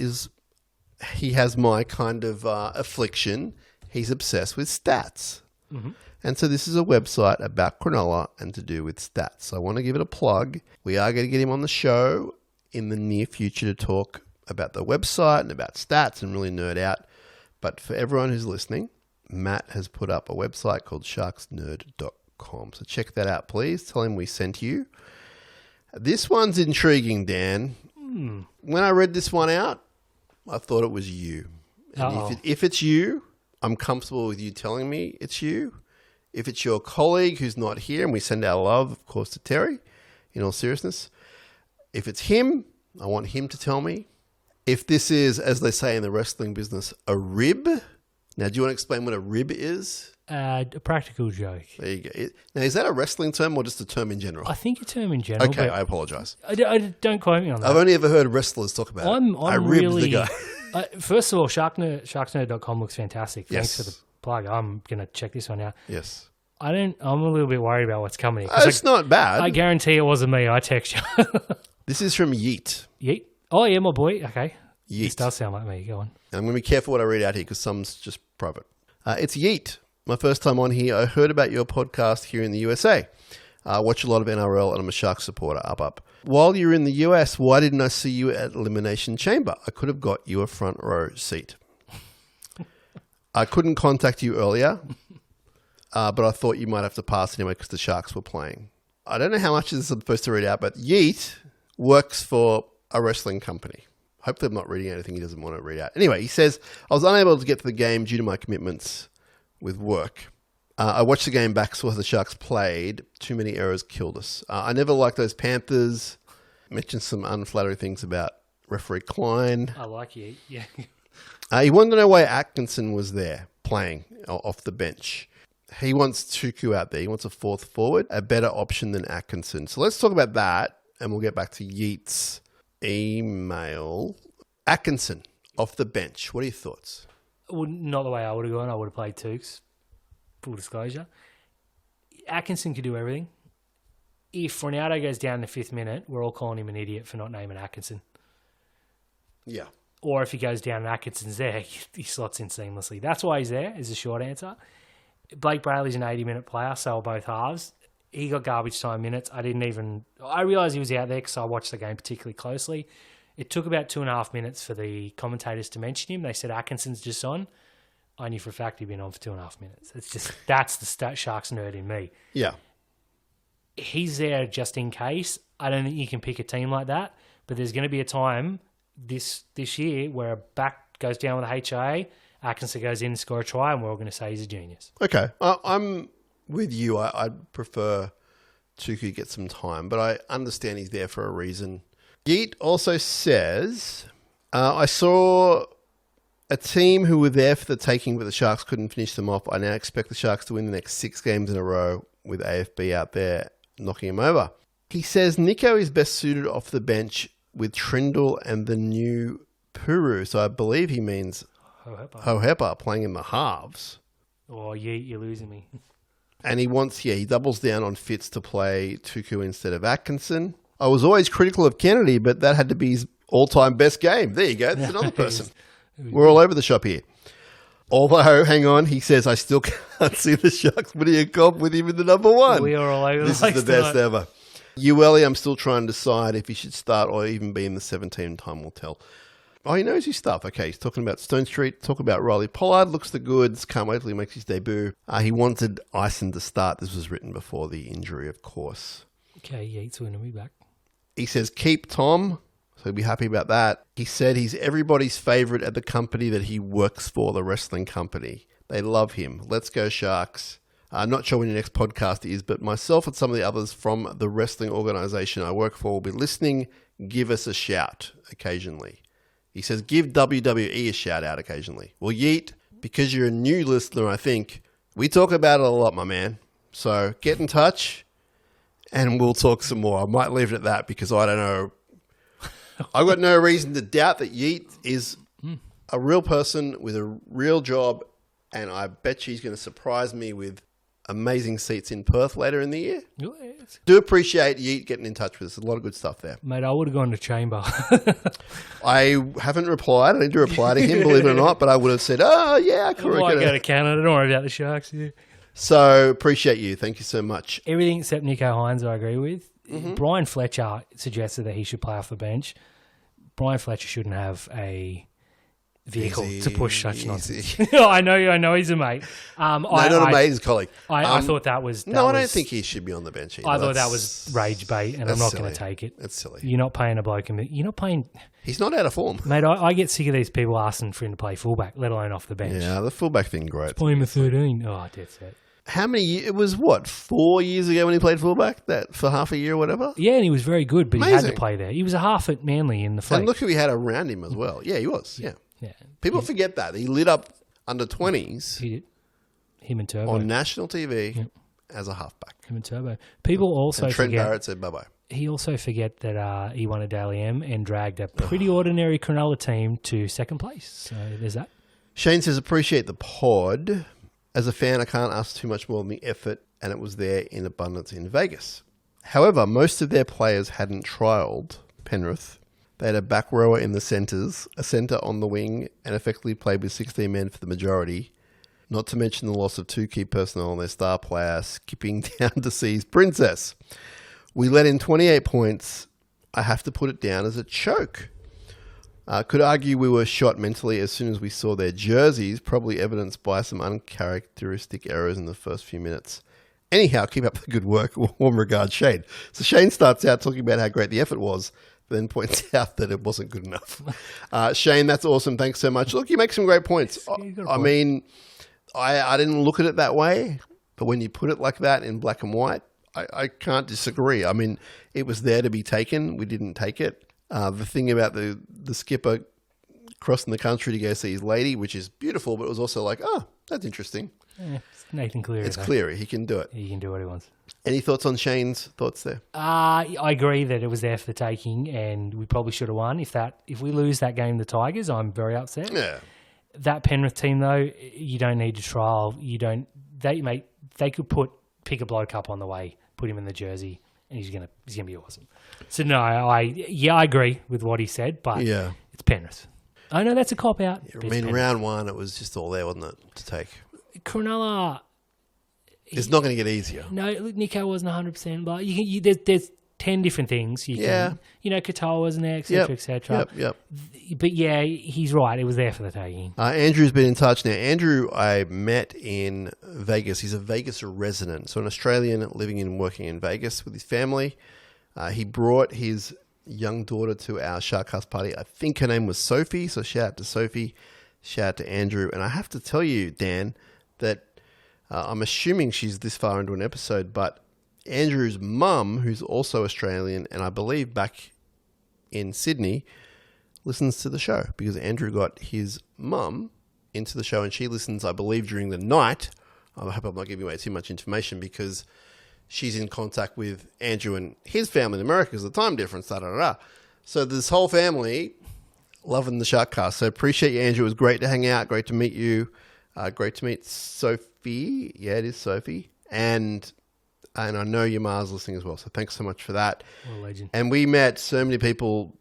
he has my kind of affliction. He's obsessed with stats. Mm-hmm. And so this is a website about Cronulla and to do with stats. So I want to give it a plug. We are going to get him on the show in the near future to talk about the website and about stats and really nerd out. But for everyone who's listening, Matt has put up a website called sharksnerd.com. So check that out, please. Tell him we sent you. This one's intriguing, Dan. When I read this one out, I thought it was you. And if it's you, I'm comfortable with you telling me it's you. If it's your colleague who's not here, and we send our love, of course, to Terry, in all seriousness. If it's him, I want him to tell me. If this is, as they say in the wrestling business, a rib. Now, do you want to explain what a rib is? A practical joke. There you go. Now, is that a wrestling term or just a term in general? I think a term in general. Okay, I apologise. I don't quote me on that. I've only ever heard wrestlers talk about it. I ribbed the guy. First of all, sharksnerd.com looks fantastic. Thanks for the plug. I'm going to check this one out. Yes. I'm a little bit worried about what's coming. It's not bad. I guarantee it wasn't me. I text you. This is from Yeet. Yeet? Oh, yeah, my boy. Okay. Yeet. This does sound like me. Go on. And I'm going to be careful what I read out here because some's just private. It's Yeet. My first time on here. I heard about your podcast here in the USA. I watch a lot of NRL and I'm a Sharks supporter. Up. While you're in the US, why didn't I see you at Elimination Chamber? I could have got you a front row seat. I couldn't contact you earlier, but I thought you might have to pass anyway because the Sharks were playing. I don't know how much this is supposed to read out, but Yeet works for a wrestling company. Hopefully I'm not reading anything he doesn't want to read out. Anyway, he says, I was unable to get to the game due to my commitments with work. I watched the game back, saw how the Sharks played. Too many errors killed us. I never liked those Panthers. Mentioned some unflattering things about referee Klein. I like Yeet, yeah. He wanted to know why Atkinson was there playing off the bench. He wants Tuku out there. He wants a fourth forward, a better option than Atkinson. So let's talk about that, and we'll get back to Yeet's email. Atkinson off the bench. What are your thoughts? Well, not the way I would have gone. I would have played Tukes. Full disclosure. Atkinson could do everything. If Ronaldo goes down in the 5th minute, we're all calling him an idiot for not naming Atkinson. Yeah. Or if he goes down and Atkinson's there, he slots in seamlessly. That's why he's there, is the short answer. Blake Brayley's an 80-minute player, so are both halves. He got garbage time minutes. I realised he was out there because I watched the game particularly closely. It took about 2.5 minutes for the commentators to mention him. They said Atkinson's just on. I knew for a fact he'd been on for 2.5 minutes. That's the Sharks nerd in me. Yeah. He's there just in case. I don't think you can pick a team like that, but there's going to be a time this year where a back goes down with a HIA, Atkinson goes in and score a try, and we're all going to say he's a genius. Okay. I'm with you. I'd prefer Tuku get some time, but I understand he's there for a reason. Yeet also says, I saw a team who were there for the taking, but the Sharks couldn't finish them off. I now expect the Sharks to win the next 6 games in a row with AFB out there knocking him over. He says Nico is best suited off the bench with Trindle and the new Puru. So I believe he means Hohepa playing in the halves. Oh, Yeet, you're losing me. And he doubles down on Fitz to play Tuku instead of Atkinson. I was always critical of Kennedy, but that had to be his all-time best game. There you go. That's another person. We're all over the shop here. Although, hang on, he says, I still can't see the Sharks winning a comp with him in the number 1. We are all over the place. This is the best ever. Ueli, I'm still trying to decide if he should start or even be in the 17. Time will tell. Oh, he knows his stuff. Okay, he's talking about Stone Street, talking about Riley Pollard. Looks the goods. Can't wait till he makes his debut. He wanted Ison to start. This was written before the injury, of course. Okay, Yeet's winning me back. He says, keep Tom. So he'll be happy about that. He said he's everybody's favourite at the company that he works for, the wrestling company. They love him. Let's go Sharks. I'm not sure when your next podcast is, but myself and some of the others from the wrestling organisation I work for will be listening. Give us a shout occasionally. He says, give WWE a shout out occasionally. Well, Yeet, because you're a new listener, I think, we talk about it a lot, my man. So get in touch and we'll talk some more. I might leave it at that because I don't know. I've got no reason to doubt that Yeet is a real person with a real job, and I bet she's going to surprise me with amazing seats in Perth later in the year. Yes. Do appreciate Yeet getting in touch with us. A lot of good stuff there. Mate, I would have gone to Chamber. I haven't replied. I need to reply to him, believe it or not, but I would have said, oh, yeah, I could go to Canada. Don't worry about the Sharks. Yeah. So, appreciate you. Thank you so much. Everything except Nico Hines I agree with. Mm-hmm. Brian Fletcher suggested that he should play off the bench. Brian Fletcher shouldn't have a vehicle to push such nonsense. I know he's a mate. Not a mate, he's a colleague. I thought that was... I don't think he should be on the bench either. I thought that was rage bait, and I'm not going to take it. That's silly. You're not paying a bloke... You're not paying... He's not out of form. Mate, I get sick of these people asking for him to play fullback, let alone off the bench. Yeah, the fullback thing, great. Play him at 13. Oh, that's it. How many years? It was, 4 years ago when he played fullback? That for half a year or whatever? Yeah, and he was very good, but he had to play there. He was a half at Manly in the flank. And look who he had around him as well. Yeah, he was. Yeah. People forget that. He lit up under 20s. He did. Him and Turbo. On national TV as a halfback. Him and Turbo. People also Trent forget... Barrett said bye-bye. He also forget that he won a Daily M and dragged a pretty ordinary Cronulla team to second place. So there's that. Shane says, appreciate the pod. As a fan, I can't ask too much more than the effort, and it was there in abundance in Vegas. However, most of their players hadn't trialled Penrith. They had a back rower in the centres, a centre on the wing, and effectively played with 16 men for the majority, not to mention the loss of 2 key personnel and their star player skipping down to see his princess. We let in 28 points. I have to put it down as a choke. Could argue we were shot mentally as soon as we saw their jerseys, probably evidenced by some uncharacteristic errors in the first few minutes. Anyhow, keep up the good work. Warm regards, Shane. So Shane starts out talking about how great the effort was, but then points out that it wasn't good enough. Shane, that's awesome. Thanks so much. Look, you make some great points. I mean, I didn't look at it that way, but when you put it like that in black and white, I can't disagree. I mean, it was there to be taken. We didn't take it. The thing about the skipper crossing the country to go see his lady, which is beautiful, but it was also like, oh, that's interesting. Yeah, it's Nathan Cleary. It's Cleary. He can do it. He can do what he wants. Any thoughts on Shane's thoughts there? I agree that it was there for the taking, and we probably should have won. If we lose that game, the Tigers, I'm very upset. Yeah. That Penrith team, though, you don't need to trial. You don't. They could pick a bloke up on the way, put him in the jersey, and he's gonna be awesome. So no, I agree with what he said, but it's Penrith. I know that's a cop out. I mean, round one, it was just all there, wasn't it, to take? Cronulla. It's not going to get easier. No, Nico wasn't 100%, but there's 10 different things. Katoa wasn't there, etc., etc. Yep. But yeah, he's right. It was there for the taking. Andrew's been in touch now. Andrew, I met in Vegas. He's a Vegas resident, so an Australian living and working in Vegas with his family. He brought his young daughter to our SharkCast party. I think her name was Sophie, so shout out to Sophie, shout out to Andrew. And I have to tell you, Dan, that I'm assuming she's this far into an episode, but Andrew's mum, who's also Australian, and I believe back in Sydney, listens to the show because Andrew got his mum into the show and she listens, I believe, during the night. I hope I'm not giving away too much information because she's in contact with Andrew and his family in America because of the time difference, So this whole family loving the SharkCast. So appreciate you, Andrew. It was great to hang out. Great to meet you. Great to meet Sophie. Yeah, it is Sophie. And I know your ma's listening as well. So thanks so much for that. What a legend. And we met so many people,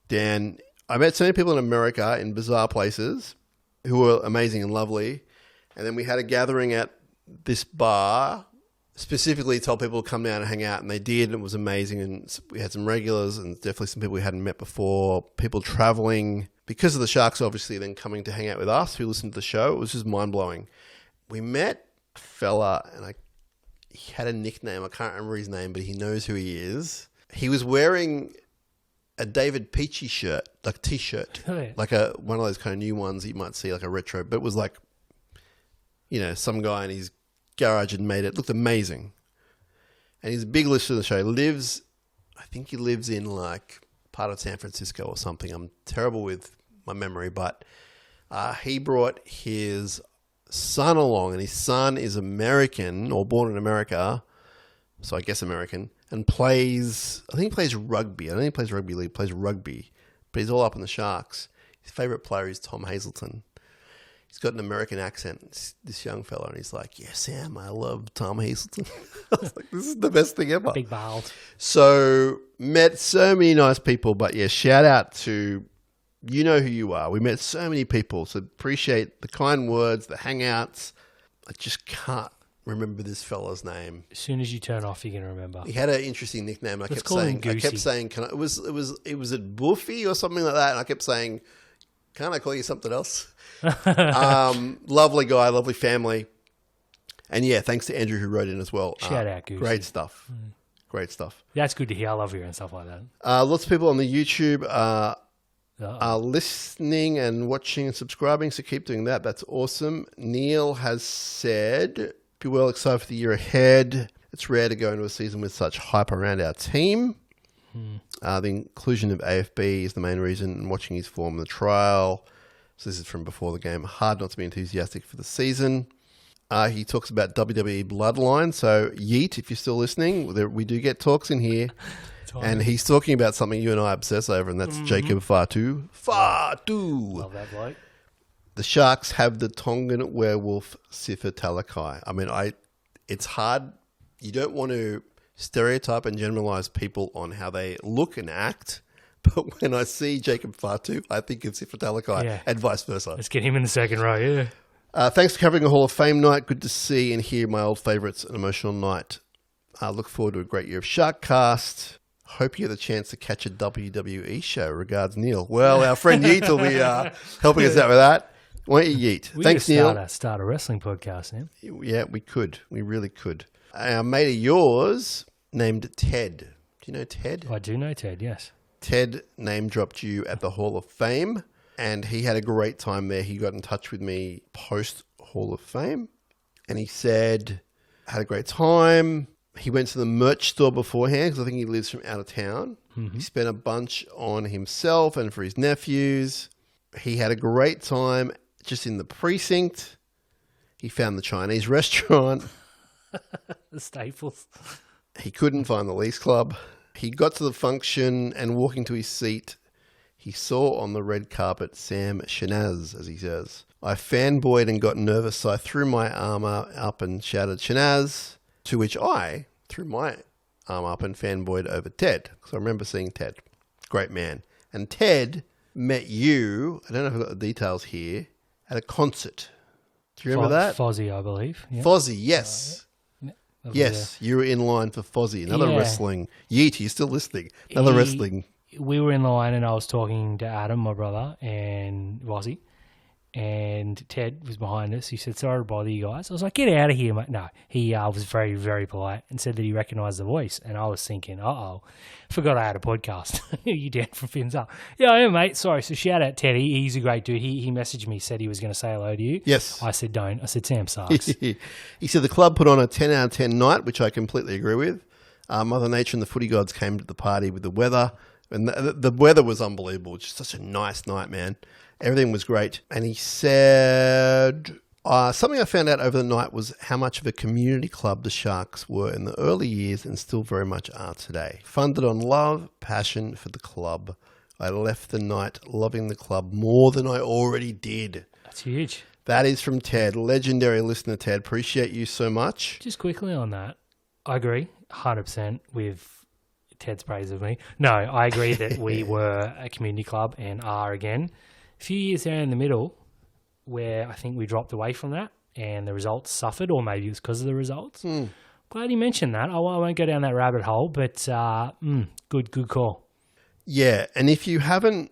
Dan. I met so many people in America in bizarre places who were amazing and lovely. And then we had a gathering at this bar, specifically told people to come down and hang out, and they did, and it was amazing. And we had some regulars and definitely some people we hadn't met before, people traveling because of the Sharks, obviously, then coming to hang out with us who listened to the show. It was just mind-blowing. We met a fella, and he had a nickname. I can't remember his name, but he knows who he is. He was wearing a David Peachy shirt, like a T-shirt, like one of those kind of new ones that you might see, like a retro, but it was like, some guy in his garage had made it. Looked amazing. And he's a big listener to the show. I think he lives in like part of San Francisco or something. I'm terrible with my memory, but he brought his son along, and his son is American or born in America, so I guess American, and plays rugby. I don't think he plays rugby league, he plays rugby, but he's all up in the Sharks. His favourite player is Tom Hazelton. He's got an American accent, this young fella, and he's like, yeah, Sam, I love Tom Hazelton. I was like, this is the best thing ever. Big bald. So, met so many nice people, but yeah, shout out to, you know who you are. We met so many people, so appreciate the kind words, the hangouts. I just can't remember this fella's name. As soon as you turn off, you're going to remember. He had an interesting nickname. I kept saying, it was it Boofy or something like that, and I kept saying, can't I call you something else? Lovely guy, lovely family. And yeah, thanks to Andrew who wrote in as well. Shout out, Goosey. Great stuff. Great stuff. That's good to hear. I love hearing stuff like that. Lots of people on the YouTube are listening and watching and subscribing, so keep doing that. That's awesome. Neil has said, be well excited for the year ahead. It's rare to go into a season with such hype around our team. The inclusion of AFB is the main reason, and watching his form in the trial. So this is from before the game. Hard not to be enthusiastic for the season. He talks about WWE Bloodline. So Yeet, if you're still listening, we do get talks in here. And he's talking about something you and I obsess over, and that's Jacob Fatu. Love that bloke. The Sharks have the Tongan werewolf Sifa Talakai. I mean, it's hard. You don't want to stereotype and generalize people on how they look and act. But when I see Jacob Fatu, I think of Sifa Talakai and vice versa. Let's get him in the second row, yeah. Thanks for covering a Hall of Fame night. Good to see and hear my old favourites. An emotional night. I look forward to a great year of SharkCast. Hope you get the chance to catch a WWE show. Regards, Neil. Well, our friend Yeet will be helping us out with that. Why don't you, Yeet? Thanks, Neil. Start a wrestling podcast, Sam. Yeah, we could. We really could. Our mate of yours named Ted. Do you know Ted? I do know Ted, yes. Ted name dropped you at the Hall of Fame, and he had a great time there. He got in touch with me post Hall of Fame, and he said, had a great time. He went to the merch store beforehand because I think he lives from out of town. Mm-hmm. He spent a bunch on himself and for his nephews. He had a great time just in the precinct. He found the Chinese restaurant. The Staples. He couldn't find the Leafs Club. He got to the function and walking to his seat, he saw on the red carpet Sam Shinazzi, as he says. I fanboyed and got nervous, so I threw my arm up and shouted Shinazzi, to which I threw my arm up and fanboyed over Ted. Because I remember seeing Ted. Great man. And Ted met you, I don't know if I've got the details here, at a concert. Do you remember that? Fozzie, I believe. Yep. Fozzie, yes. Yes, you were in line for Fozzie. Another wrestling. Yeet, you're still listening. Another wrestling. We were in line and I was talking to Adam, my brother, and Fozzie. And Ted was behind us. He said, sorry to bother you guys. I was like, get out of here, mate. No, he was very, very polite and said that he recognised the voice. And I was thinking, forgot I had a podcast. You down from fins up? Yeah, I am, mate. Sorry. So shout out Ted. He's a great dude. He messaged me, said he was going to say hello to you. Yes. I said, don't. I said, Sam sucks. He said the club put on a 10 out of 10 night, which I completely agree with. Mother Nature and the footy gods came to the party with the weather. And the weather was unbelievable. Just such a nice night, man. Everything was great. And he said, something I found out over the night was how much of a community club the Sharks were in the early years and still very much are today. Funded on love, passion for the club. I left the night loving the club more than I already did. That's huge. That is from Ted. Legendary listener, Ted. Appreciate you so much. Just quickly on that, I agree 100% with Ted's praise of me. No, I agree that we were a community club and are again. A few years there in the middle where I think we dropped away from that and the results suffered, or maybe it was because of the results. Glad you mentioned that. I won't go down that rabbit hole, but good call. Yeah, and if you haven't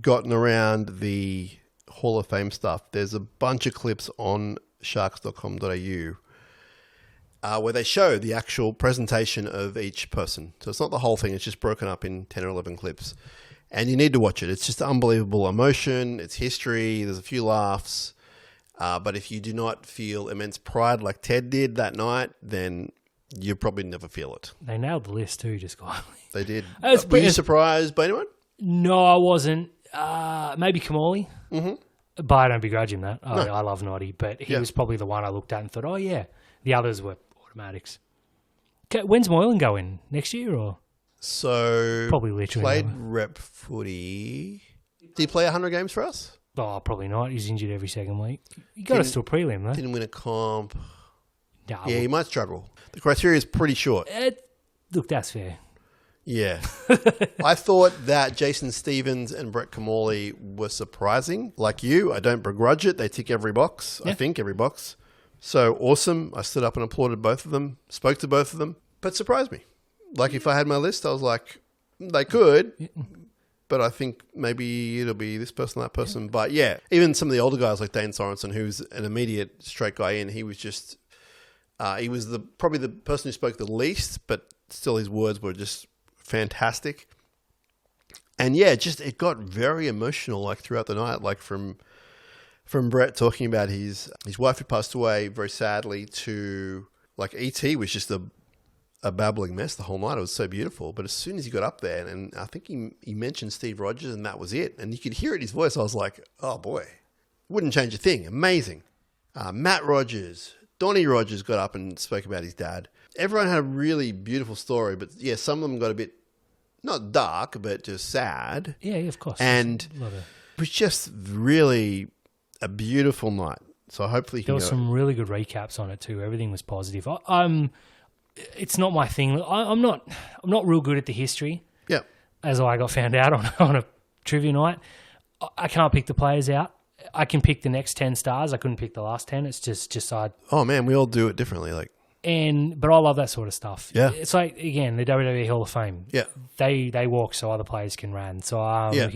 gotten around the Hall of Fame stuff, there's a bunch of clips on sharks.com.au where they show the actual presentation of each person. So it's not the whole thing, it's just broken up in 10 or 11 clips. And you need to watch it. It's just unbelievable emotion. It's history. There's a few laughs. But if you do not feel immense pride like Ted did that night, then you probably never feel it. They nailed the list too, just quietly. They did. Were you surprised by anyone? No, I wasn't. Maybe Kamali. Mm-hmm. But I don't begrudge him that. I love Noddy. But he was probably the one I looked at and thought, oh, yeah. The others were automatics. When's Moylan going? Next year or? So, probably literally played rep footy. Did he play 100 games for us? Oh, probably not. He's injured every second week. He got us to a prelim, though. Didn't win a comp. No, yeah, he might struggle. The criteria is pretty short. Look, that's fair. Yeah. I thought that Jason Stevens and Brett Kamali were surprising. Like you, I don't begrudge it. They tick every box. Yeah. I think every box. So awesome. I stood up and applauded both of them, spoke to both of them, but surprised me. Like if I had my list, I was like, they could, but I think maybe it'll be this person, that person. Yeah. But yeah, even some of the older guys like Dane Sorensen, who's an immediate straight guy in, he was just, he was probably the person who spoke the least, but still his words were just fantastic. And yeah, it got very emotional like throughout the night, like from Brett talking about his wife who passed away very sadly to like E.T. was just a babbling mess the whole night. It was so beautiful. But as soon as he got up there, and I think he mentioned Steve Rogers and that was it. And you could hear it in his voice. I was like, oh boy, wouldn't change a thing. Amazing. Matt Rogers, Donnie Rogers got up and spoke about his dad. Everyone had a really beautiful story, but yeah, some of them got a bit, not dark, but just sad. Yeah, of course. And it was just really a beautiful night. So hopefully there was some really good recaps on it too. Everything was positive. It's not my thing. I'm not real good at the history. Yeah. As I got found out on a trivia night, I can't pick the players out. I can pick the next 10 stars. I couldn't pick the last 10. It's just I. Oh man, we all do it differently. Like But I love that sort of stuff. Yeah. It's like, again, the WWE Hall of Fame. Yeah. They walk so other players can run. So Yeah.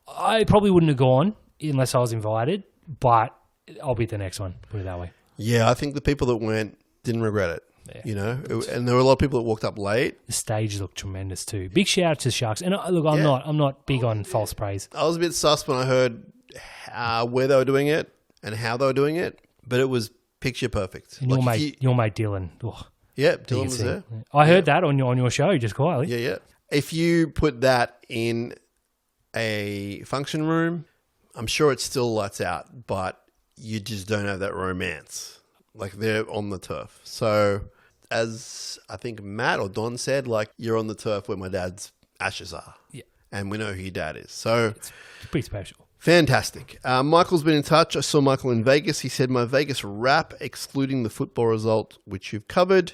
I probably wouldn't have gone unless I was invited, but I'll be at the next one, put it that way. Yeah, I think the people that went didn't regret it. Yeah. You know, and there were a lot of people that walked up late. The stage looked tremendous too. Big shout out to the Sharks. And look, I'm not big on false praise. I was a bit sus when I heard where they were doing it and how they were doing it, but it was picture perfect. And your mate Dylan. Oh, yeah, Dylan was there. I heard that on your show just quietly. Yeah. If you put that in a function room, I'm sure it still lights out, but you just don't have that romance. Like, they're on the turf. So, as I think Matt or Don said, like, you're on the turf where my dad's ashes are. Yeah. And we know who your dad is. So, It's pretty special. fantastic. Michael's been in touch. I saw Michael in Vegas. He said, my Vegas wrap, excluding the football result, which you've covered.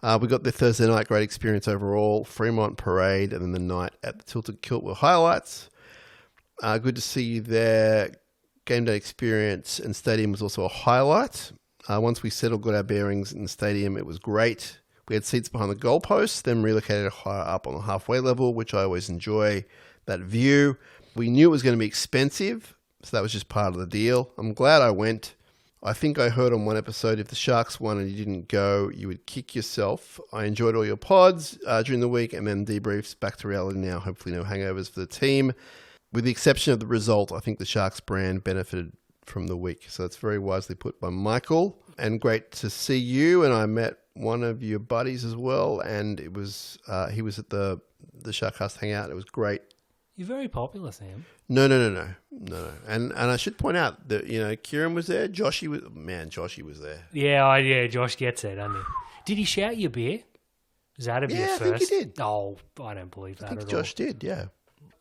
We got the Thursday night, great experience overall. Fremont Parade, and then the night at the Tilted Kilt were highlights. Good to see you there. Game day experience and stadium was also a highlight. Once we settled, got our bearings in the stadium, it was great. We had seats behind the goalposts, then relocated higher up on the halfway level, which I always enjoy, that view. We knew it was going to be expensive, so that was just part of the deal. I'm glad I went. I think I heard on one episode, if the Sharks won and you didn't go, you would kick yourself. I enjoyed all your pods during the week and then debriefs. Back to reality now. Hopefully no hangovers for the team. With the exception of the result, I think the Sharks brand benefited from the week. So that's very wisely put by Michael. And great to see you. And I met one of your buddies as well. And it was he was at the SharkCast hangout. It was great. You're very popular, Sam. No. And I should point out that, Kieran was there. Joshy was there. Yeah, Josh gets it, doesn't he? Did he shout your beer? Was that a beer Yeah, first? I think he did. Oh, I don't believe that I think at Josh all. did, yeah.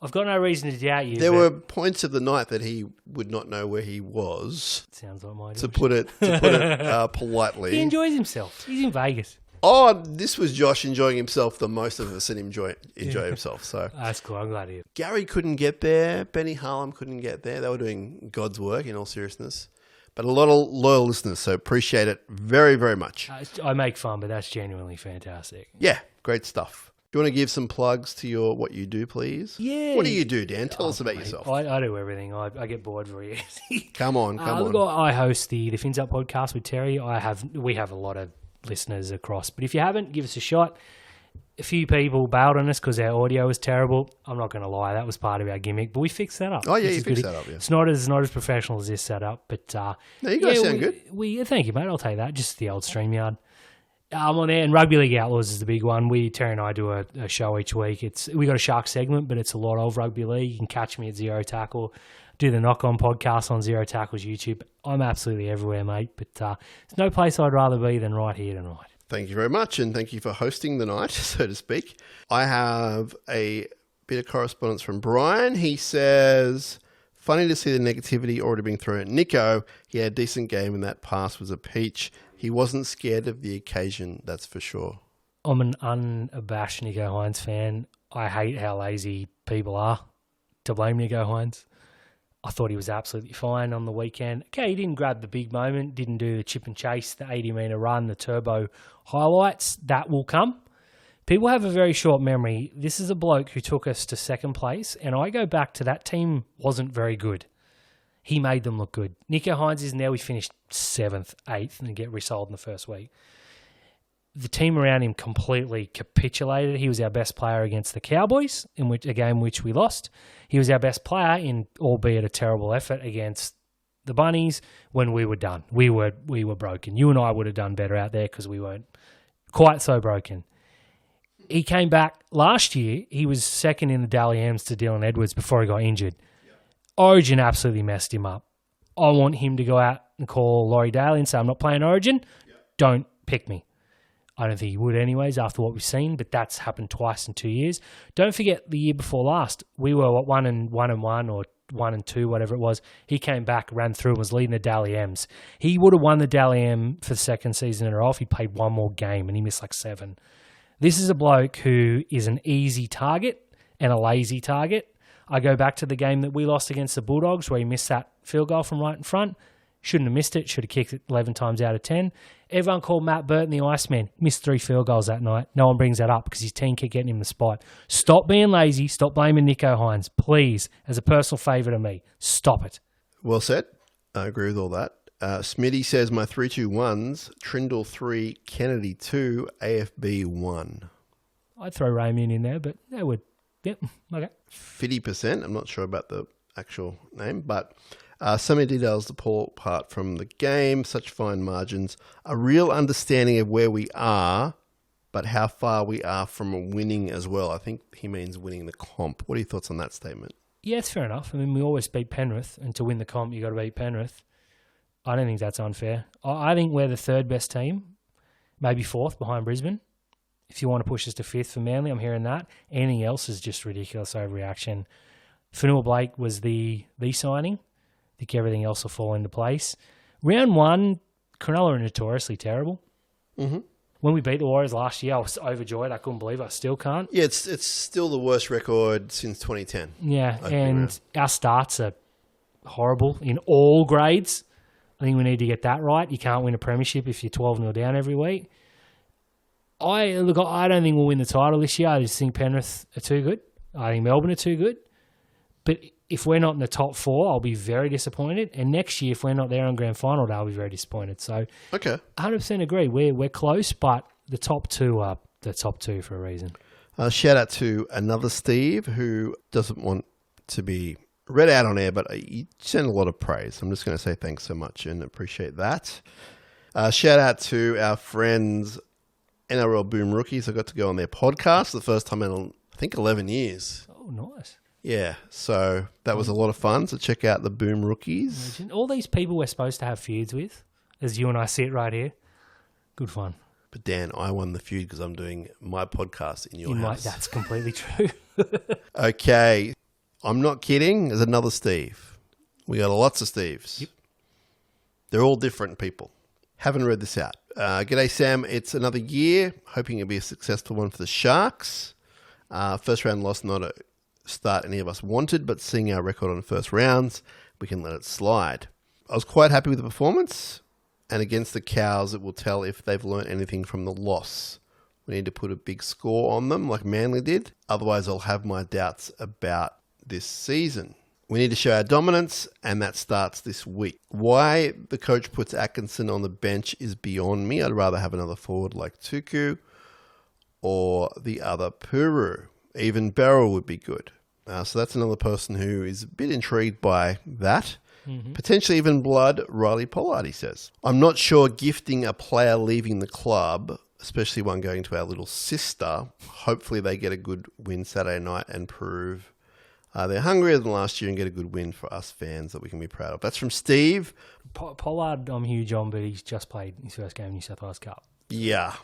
I've got no reason to doubt you. There were points of the night that he would not know where he was. Sounds like my To Josh. put it politely. He enjoys himself. He's in Vegas. Oh, this was Josh enjoying himself the most of us and enjoy himself. So That's cool. I'm glad to hear. Gary couldn't get there. Benny Harlem couldn't get there. They were doing God's work, in all seriousness. But a lot of loyal listeners, so appreciate it very, very much. I make fun, but that's genuinely fantastic. Yeah, great stuff. Do you want to give some plugs to what you do, please? Yeah. What do you do, Dan? Tell us about Mate, yourself. I do everything. I get bored very easy. Come on. Look, I host the Fins Up podcast with Terry. We have a lot of listeners across, but if you haven't, give us a shot. A few people bailed on us because our audio was terrible. I'm not going to lie, that was part of our gimmick, but we fixed that up. Oh yeah, which you is fixed good. that up. Yeah. It's not as professional as this setup, but No, you guys sound good. Thank you, mate. I'll take that. Just the old StreamYard. I'm on there, and Rugby League Outlaws is the big one. Terry and I do a show each week. We got a Shark segment, but it's a lot of Rugby League. You can catch me at Zero Tackle. Do the Knock On podcast on Zero Tackle's YouTube. I'm absolutely everywhere, mate. But there's no place I'd rather be than right here tonight. Thank you very much, and thank you for hosting the night, so to speak. I have a bit of correspondence from Brian. He says, funny to see the negativity already being thrown at Nico. He had a decent game, and that pass was a peach. He wasn't scared of the occasion, that's for sure. I'm an unabashed Nico Hines fan. I hate how lazy people are to blame Nico Hines. I thought he was absolutely fine on the weekend. Okay, he didn't grab the big moment, didn't do the chip and chase, the 80-metre run, the turbo highlights. That will come. People have a very short memory. This is a bloke who took us to second place, and I go back to that team wasn't very good. He made them look good. Nico Hines is now, we finished 7th, 8th, and get resold in the first week. The team around him completely capitulated. He was our best player against the Cowboys, a game which we lost. He was our best player in, albeit a terrible effort, against the Bunnies when we were done. We were broken. You and I would have done better out there because we weren't quite so broken. He came back last year. He was second in the Dally M's to Dylan Edwards before he got injured. Origin absolutely messed him up. I want him to go out and call Laurie Daly and say, I'm not playing Origin. Don't pick me. I don't think he would anyways after what we've seen, but that's happened twice in 2 years. Don't forget the year before last, we were 1-1 or 1-2, whatever it was. He came back, ran through, and was leading the Dally M's. He would have won the Dally M for the second season in a row if he played one more game, and he missed like 7. This is a bloke who is an easy target and a lazy target. I go back to the game that we lost against the Bulldogs where he missed that field goal from right in front. Shouldn't have missed it. Should have kicked it 11 times out of 10. Everyone called Matt Burton the Iceman. Missed 3 field goals that night. No one brings that up because his team kept getting him the spot. Stop being lazy. Stop blaming Nicho Hines. Please, as a personal favour to me, stop it. Well said. I agree with all that. Smitty says my 3-2-1s, Trindle 3, Kennedy 2, AFB 1. I'd throw Raymond in there, but that would... Yep, okay. 50%. I'm not sure about the actual name, but... so many details to pull apart from the game, such fine margins, a real understanding of where we are, but how far we are from winning as well. I think he means winning the comp. What are your thoughts on that statement? Yeah, it's fair enough. I mean, we always beat Penrith, and to win the comp, you got to beat Penrith. I don't think that's unfair. I think we're the third best team, maybe fourth behind Brisbane. If you want to push us to fifth for Manly, I'm hearing that. Anything else is just ridiculous overreaction. Fanua Blake was the signing. I think everything else will fall into place. Round 1, Cronulla are notoriously terrible. Mm-hmm. When we beat the Warriors last year, I was overjoyed. I couldn't believe it. I still can't. Yeah, it's still the worst record since 2010. Yeah, and our starts are horrible in all grades. I think we need to get that right. You can't win a premiership if you're 12-0 down every week. I don't think we'll win the title this year. I just think Penrith are too good. I think Melbourne are too good. But if we're not in the top 4, I'll be very disappointed. And next year, if we're not there on grand final day, I'll be very disappointed. So, okay, 100% agree. We're close, but the top 2 are the top 2 for a reason. Shout out to another Steve who doesn't want to be read out on air, but you sent a lot of praise. I'm just going to say thanks so much and appreciate that. Shout out to our friends NRL Boom Rookies. I got to go on their podcast the first time in, I think, 11 years. Oh, nice. Yeah, so that was a lot of fun. So check out the Boom Rookies. Imagine all these people we're supposed to have feuds with, as you and I sit right here. Good fun. But Dan, I won the feud because I'm doing my podcast in your house. That's completely true. Okay, I'm not kidding. There's another Steve. We got lots of Steves. Yep. They're all different people. Haven't read this out. G'day, Sam. It's another year. Hoping it'll be a successful one for the Sharks. First round loss, not a start any of us wanted, but seeing our record on the first rounds, we can let it slide. I was quite happy with the performance, and against the Cows, it will tell if they've learnt anything from the loss. We need to put a big score on them like Manly did. Otherwise, I'll have my doubts about this season. We need to show our dominance, and that starts this week. Why the coach puts Atkinson on the bench is beyond me. I'd rather have another forward like Tuku or the other Puru. Even Barrow would be good. So that's another person who is a bit intrigued by that. Mm-hmm. Potentially even blood, Riley Pollard, he says. I'm not sure gifting a player leaving the club, especially one going to our little sister, hopefully they get a good win Saturday night and prove they're hungrier than last year and get a good win for us fans that we can be proud of. That's from Steve. Pollard, I'm huge on, but he's just played his first game in New South Wales Cup. Yeah.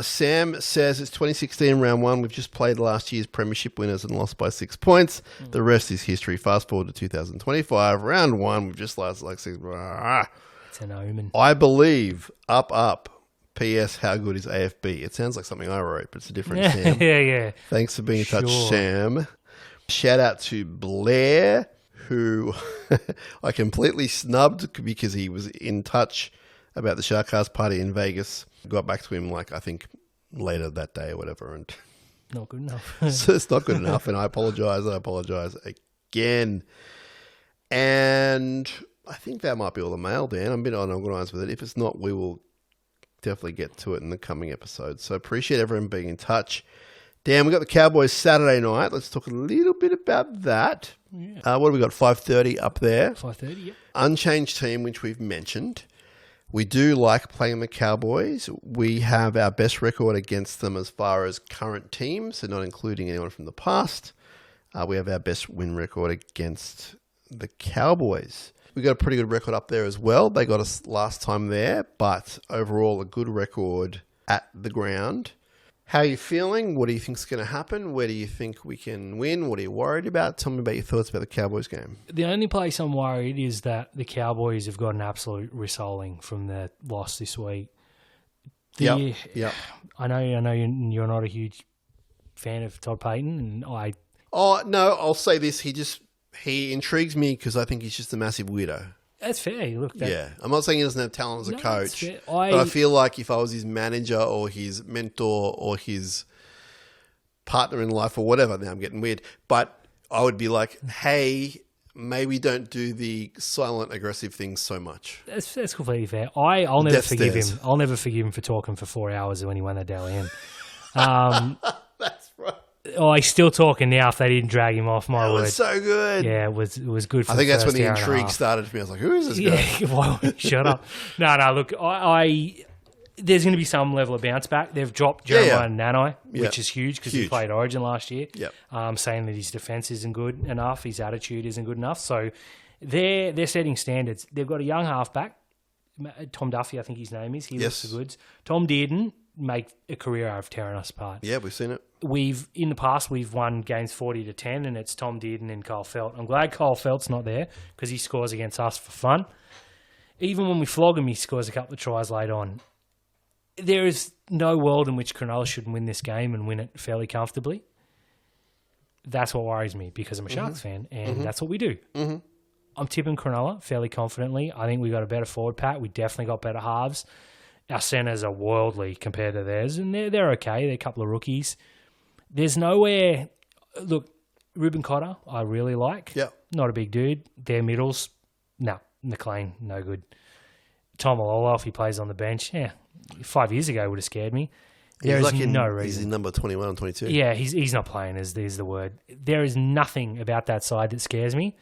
Sam says it's 2016 round 1. We've just played last year's premiership winners and lost by 6 points. The rest is history. Fast forward to 2025. Round 1, we've just lost like 6. It's an omen. I believe. Up. P.S. How good is AFB? It sounds like something I wrote, but it's a different Sam. Yeah. Thanks for being in touch, Sam. Shout out to Blair, who I completely snubbed because he was in touch about the SharkCast party in Vegas. Got back to him, I think later that day or whatever. And not good enough. So it's not good enough. And I apologize again. And I think that might be all the mail, Dan. I'm a bit unorganized with it. If it's not, we will definitely get to it in the coming episodes. So appreciate everyone being in touch. Dan, we got the Cowboys Saturday night. Let's talk a little bit about that. Yeah. What have we got? 5:30 up there. 5:30, yeah. Unchanged team, which we've mentioned. We do like playing the Cowboys. We have our best record against them as far as current teams, so not including anyone from the past. We have our best win record against the Cowboys. We got a pretty good record up there as well. They got us last time there, but overall a good record at the ground. How are you feeling? What do you think is going to happen? Where do you think we can win? What are you worried about? Tell me about your thoughts about the Cowboys game. The only place I'm worried is that the Cowboys have got an absolute rissoling from their loss this week. Yep. I know you're not a huge fan of Todd Payton, and I... Oh, no, I'll say this. He intrigues me because I think he's just a massive weirdo. That's fair. Look, I'm not saying he doesn't have talent as a coach, that's fair. but I feel like if I was his manager or his mentor or his partner in life or whatever, now I'm getting weird, but I would be like, hey, maybe don't do the silent aggressive things so much. That's completely fair. I'll never Death forgive stares. him. I'll never forgive him for talking for 4 hours when he won the Dally M. That's right. Oh, he's still talking now if they didn't drag him off, my That word. was so good. Yeah, it was good for I think that's when the first hour and a intrigue half. started for me. I was like, who is this guy? Yeah, well, shut up. No, look, there's going to be some level of bounce back. They've dropped Jeremiah Nanai, which is huge because he played Origin last year, saying that his defence isn't good enough, his attitude isn't good enough. So they're setting standards. They've got a young halfback, Tom Duffy, I think his name is. He looks the goods. Tom Dearden make a career out of tearing us apart. Yeah, we've seen it. In the past, we've won games 40-10, and it's Tom Dearden and Kyle Felt. I'm glad Kyle Felt's not there because he scores against us for fun. Even when we flog him, he scores a couple of tries late on. There is no world in which Cronulla shouldn't win this game and win it fairly comfortably. That's what worries me because I'm a Sharks fan, and that's what we do. Mm-hmm. I'm tipping Cronulla fairly confidently. I think we got a better forward pack. We definitely got better halves. Our centres are worldly compared to theirs, and they're okay. They're a couple of rookies. There's nowhere... Look, Ruben Cotter, I really like. Yeah. Not a big dude. Their middles, no. McLean, no good. Tom Alola, if he plays on the bench, 5 years ago would have scared me. There is no reason. He's in number 21 and 22. Yeah, he's not playing, is the word. There is nothing about that side that scares me,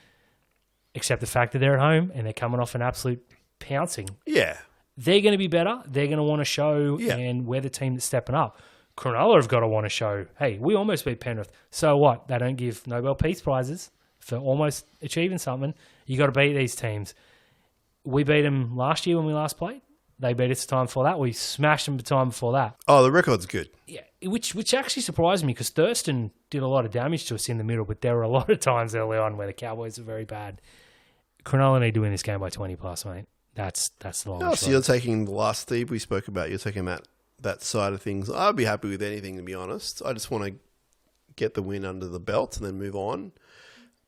except the fact that they're at home and they're coming off an absolute pouncing. Yeah. They're going to be better. They're going to want to show, and we're the team that's stepping up. Cronulla have got to want to show, hey, we almost beat Penrith. So what? They don't give Nobel Peace Prizes for almost achieving something. You got to beat these teams. We beat them last year when we last played. They beat us the time before that. We smashed them the time before that. Oh, the record's good. Yeah, which actually surprised me because Thurston did a lot of damage to us in the middle, but there were a lot of times early on where the Cowboys were very bad. Cronulla need to win this game by 20 plus, mate. That's the long So you're taking the last Steve we spoke about. You're taking that side of things. I'd be happy with anything, to be honest. I just want to get the win under the belt and then move on.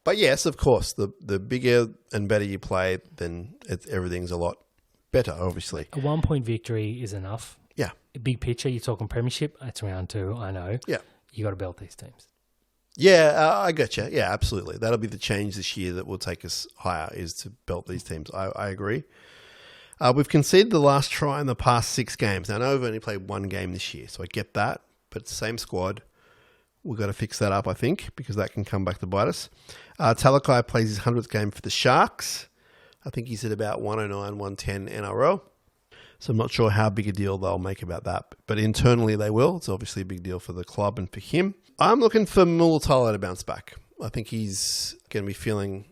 But yes, of course, the bigger and better you play, then everything's a lot better, obviously. A 1 point victory is enough. Yeah. Big picture, you're talking premiership. That's round 2, I know. Yeah. You got to belt these teams. Yeah, I gotcha. Yeah, absolutely. That'll be the change this year that will take us higher, is to belt these teams. I agree. We've conceded the last try in the past 6 games. Now, I know we've only played 1 game this year, so I get that. But it's the same squad. We've got to fix that up, I think, because that can come back to bite us. Talakai plays his 100th game for the Sharks. I think he's at about 109, 110 NRL. So I'm not sure how big a deal they'll make about that. But internally they will. It's obviously a big deal for the club and for him. I'm looking for Mulatalo to bounce back. I think he's going to be feeling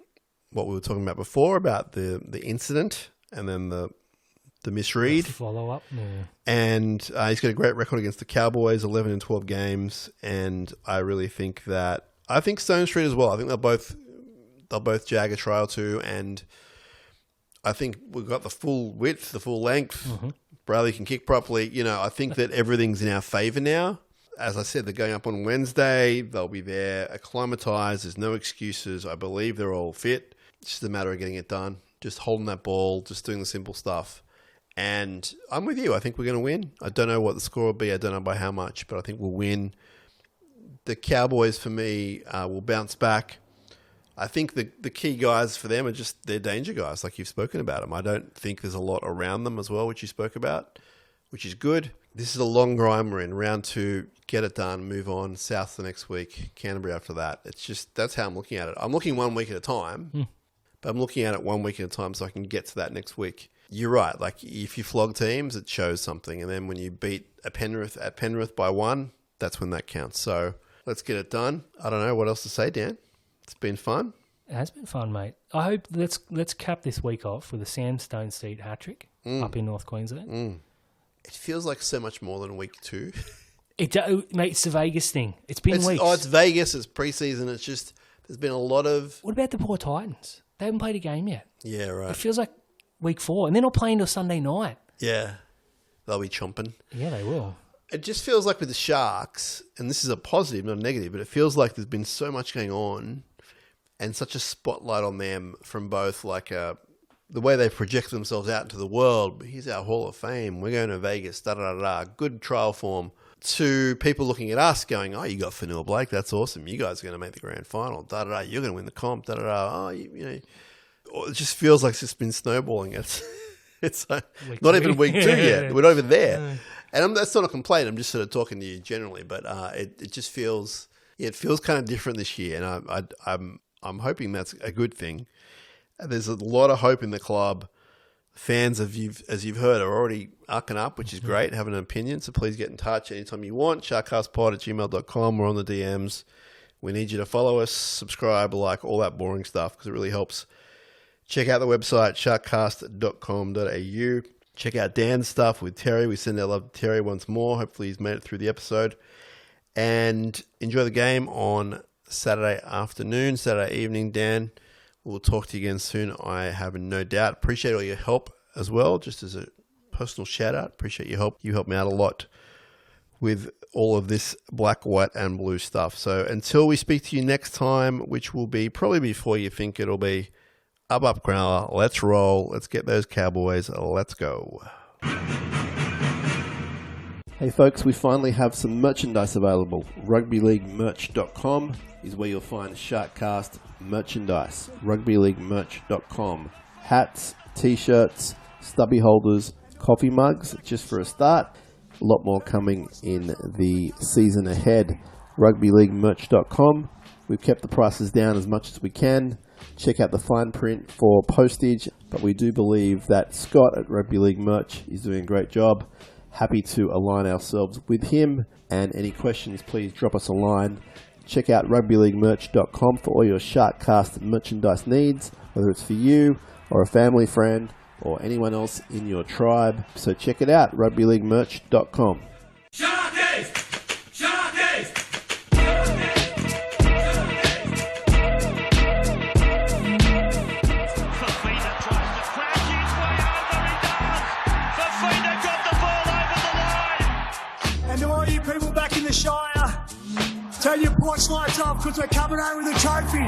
what we were talking about before, about the incident and then the misread. Follow up. Yeah. And he's got a great record against the Cowboys, 11 and 12 games. And I really think Stone Street as well. I think they'll both jag a try or two. And I think we've got the full width, the full length. Mm-hmm. Bradley can kick properly. I think that everything's in our favour now. As I said, they're going up on Wednesday. They'll be there acclimatised. There's no excuses. I believe they're all fit. It's just a matter of getting it done. Just holding that ball, just doing the simple stuff. And I'm with you. I think we're going to win. I don't know what the score will be. I don't know by how much, but I think we'll win. The Cowboys, for me, will bounce back. I think the key guys for them are just their danger guys, like you've spoken about them. I don't think there's a lot around them as well, which you spoke about, which is good. This is a long grind we're in. Round 2, get it done, move on. South the next week, Canterbury after that. It's just, that's how I'm looking at it. I'm looking 1 week at a time, but I'm looking at it 1 week at a time so I can get to that next week. You're right. Like, if you flog teams, it shows something. And then when you beat a Penrith at Penrith by 1, that's when that counts. So let's get it done. I don't know what else to say, Dan. It's been fun. It has been fun, mate. I hope let's cap this week off with a Sam Stonesteed hat-trick up in North Queensland. It feels like so much more than week 2. Mate, it's the Vegas thing. It's been weeks. Oh, it's Vegas. It's preseason. It's just, there's been a lot of... What about the poor Titans? They haven't played a game yet. Yeah, right. It feels like week 4, and they're not playing till Sunday night. Yeah. They'll be chomping. Yeah, they will. It just feels like with the Sharks, and this is a positive, not a negative, but it feels like there's been so much going on and such a spotlight on them from both like a the way they project themselves out into the world. Here's our Hall of Fame. We're going to Vegas. Good trial form. To people looking at us going, oh, you got Fanua Blake. That's awesome. You guys are going to make the grand final. You're going to win the comp. Oh, it just feels like it's just been snowballing. It's not even week 2 yet. We're not even there. And that's not a complaint. I'm just sort of talking to you generally. But it just feels, it feels kind of different this year. And I'm hoping that's a good thing. There's a lot of hope in the club. Fans, as you've heard, are already arcing up, which is great, having an opinion. So please get in touch anytime you want. SharkCastPod@gmail.com. We're on the DMs. We need you to follow us, subscribe, like, all that boring stuff because it really helps. Check out the website, sharkcast.com.au. Check out Dan's stuff with Terry. We send our love to Terry once more. Hopefully he's made it through the episode. And enjoy the game on Saturday afternoon, Saturday evening, Dan. We'll talk to you again soon, I have no doubt. Appreciate all your help as well, just as a personal shout out. Appreciate your help. You helped me out a lot with all of this black, white, and blue stuff. So until we speak to you next time, which will be probably before you think it'll be, up, Cronulla. Let's roll. Let's get those Cowboys. Let's go. Hey folks, we finally have some merchandise available. RugbyLeagueMerch.com is where you'll find SharkCast merchandise. RugbyLeagueMerch.com. Hats, t-shirts, stubby holders, coffee mugs, just for a start. A lot more coming in the season ahead. RugbyLeagueMerch.com. We've kept the prices down as much as we can. Check out the fine print for postage, but we do believe that Scott at Rugby League Merch is doing a great job. Happy to align ourselves with him. And any questions, please drop us a line. Check out rugbyleaguemerch.com for all your SharkCast merchandise needs, whether it's for you or a family friend or anyone else in your tribe. So check it out, rugbyleaguemerch.com. Sharkies! Sharkies! Fafita tries to crash his way over. He does. Fafita got the ball over the line. And to all you people back in the Shire, turn your porch lights off because we're coming home with a trophy.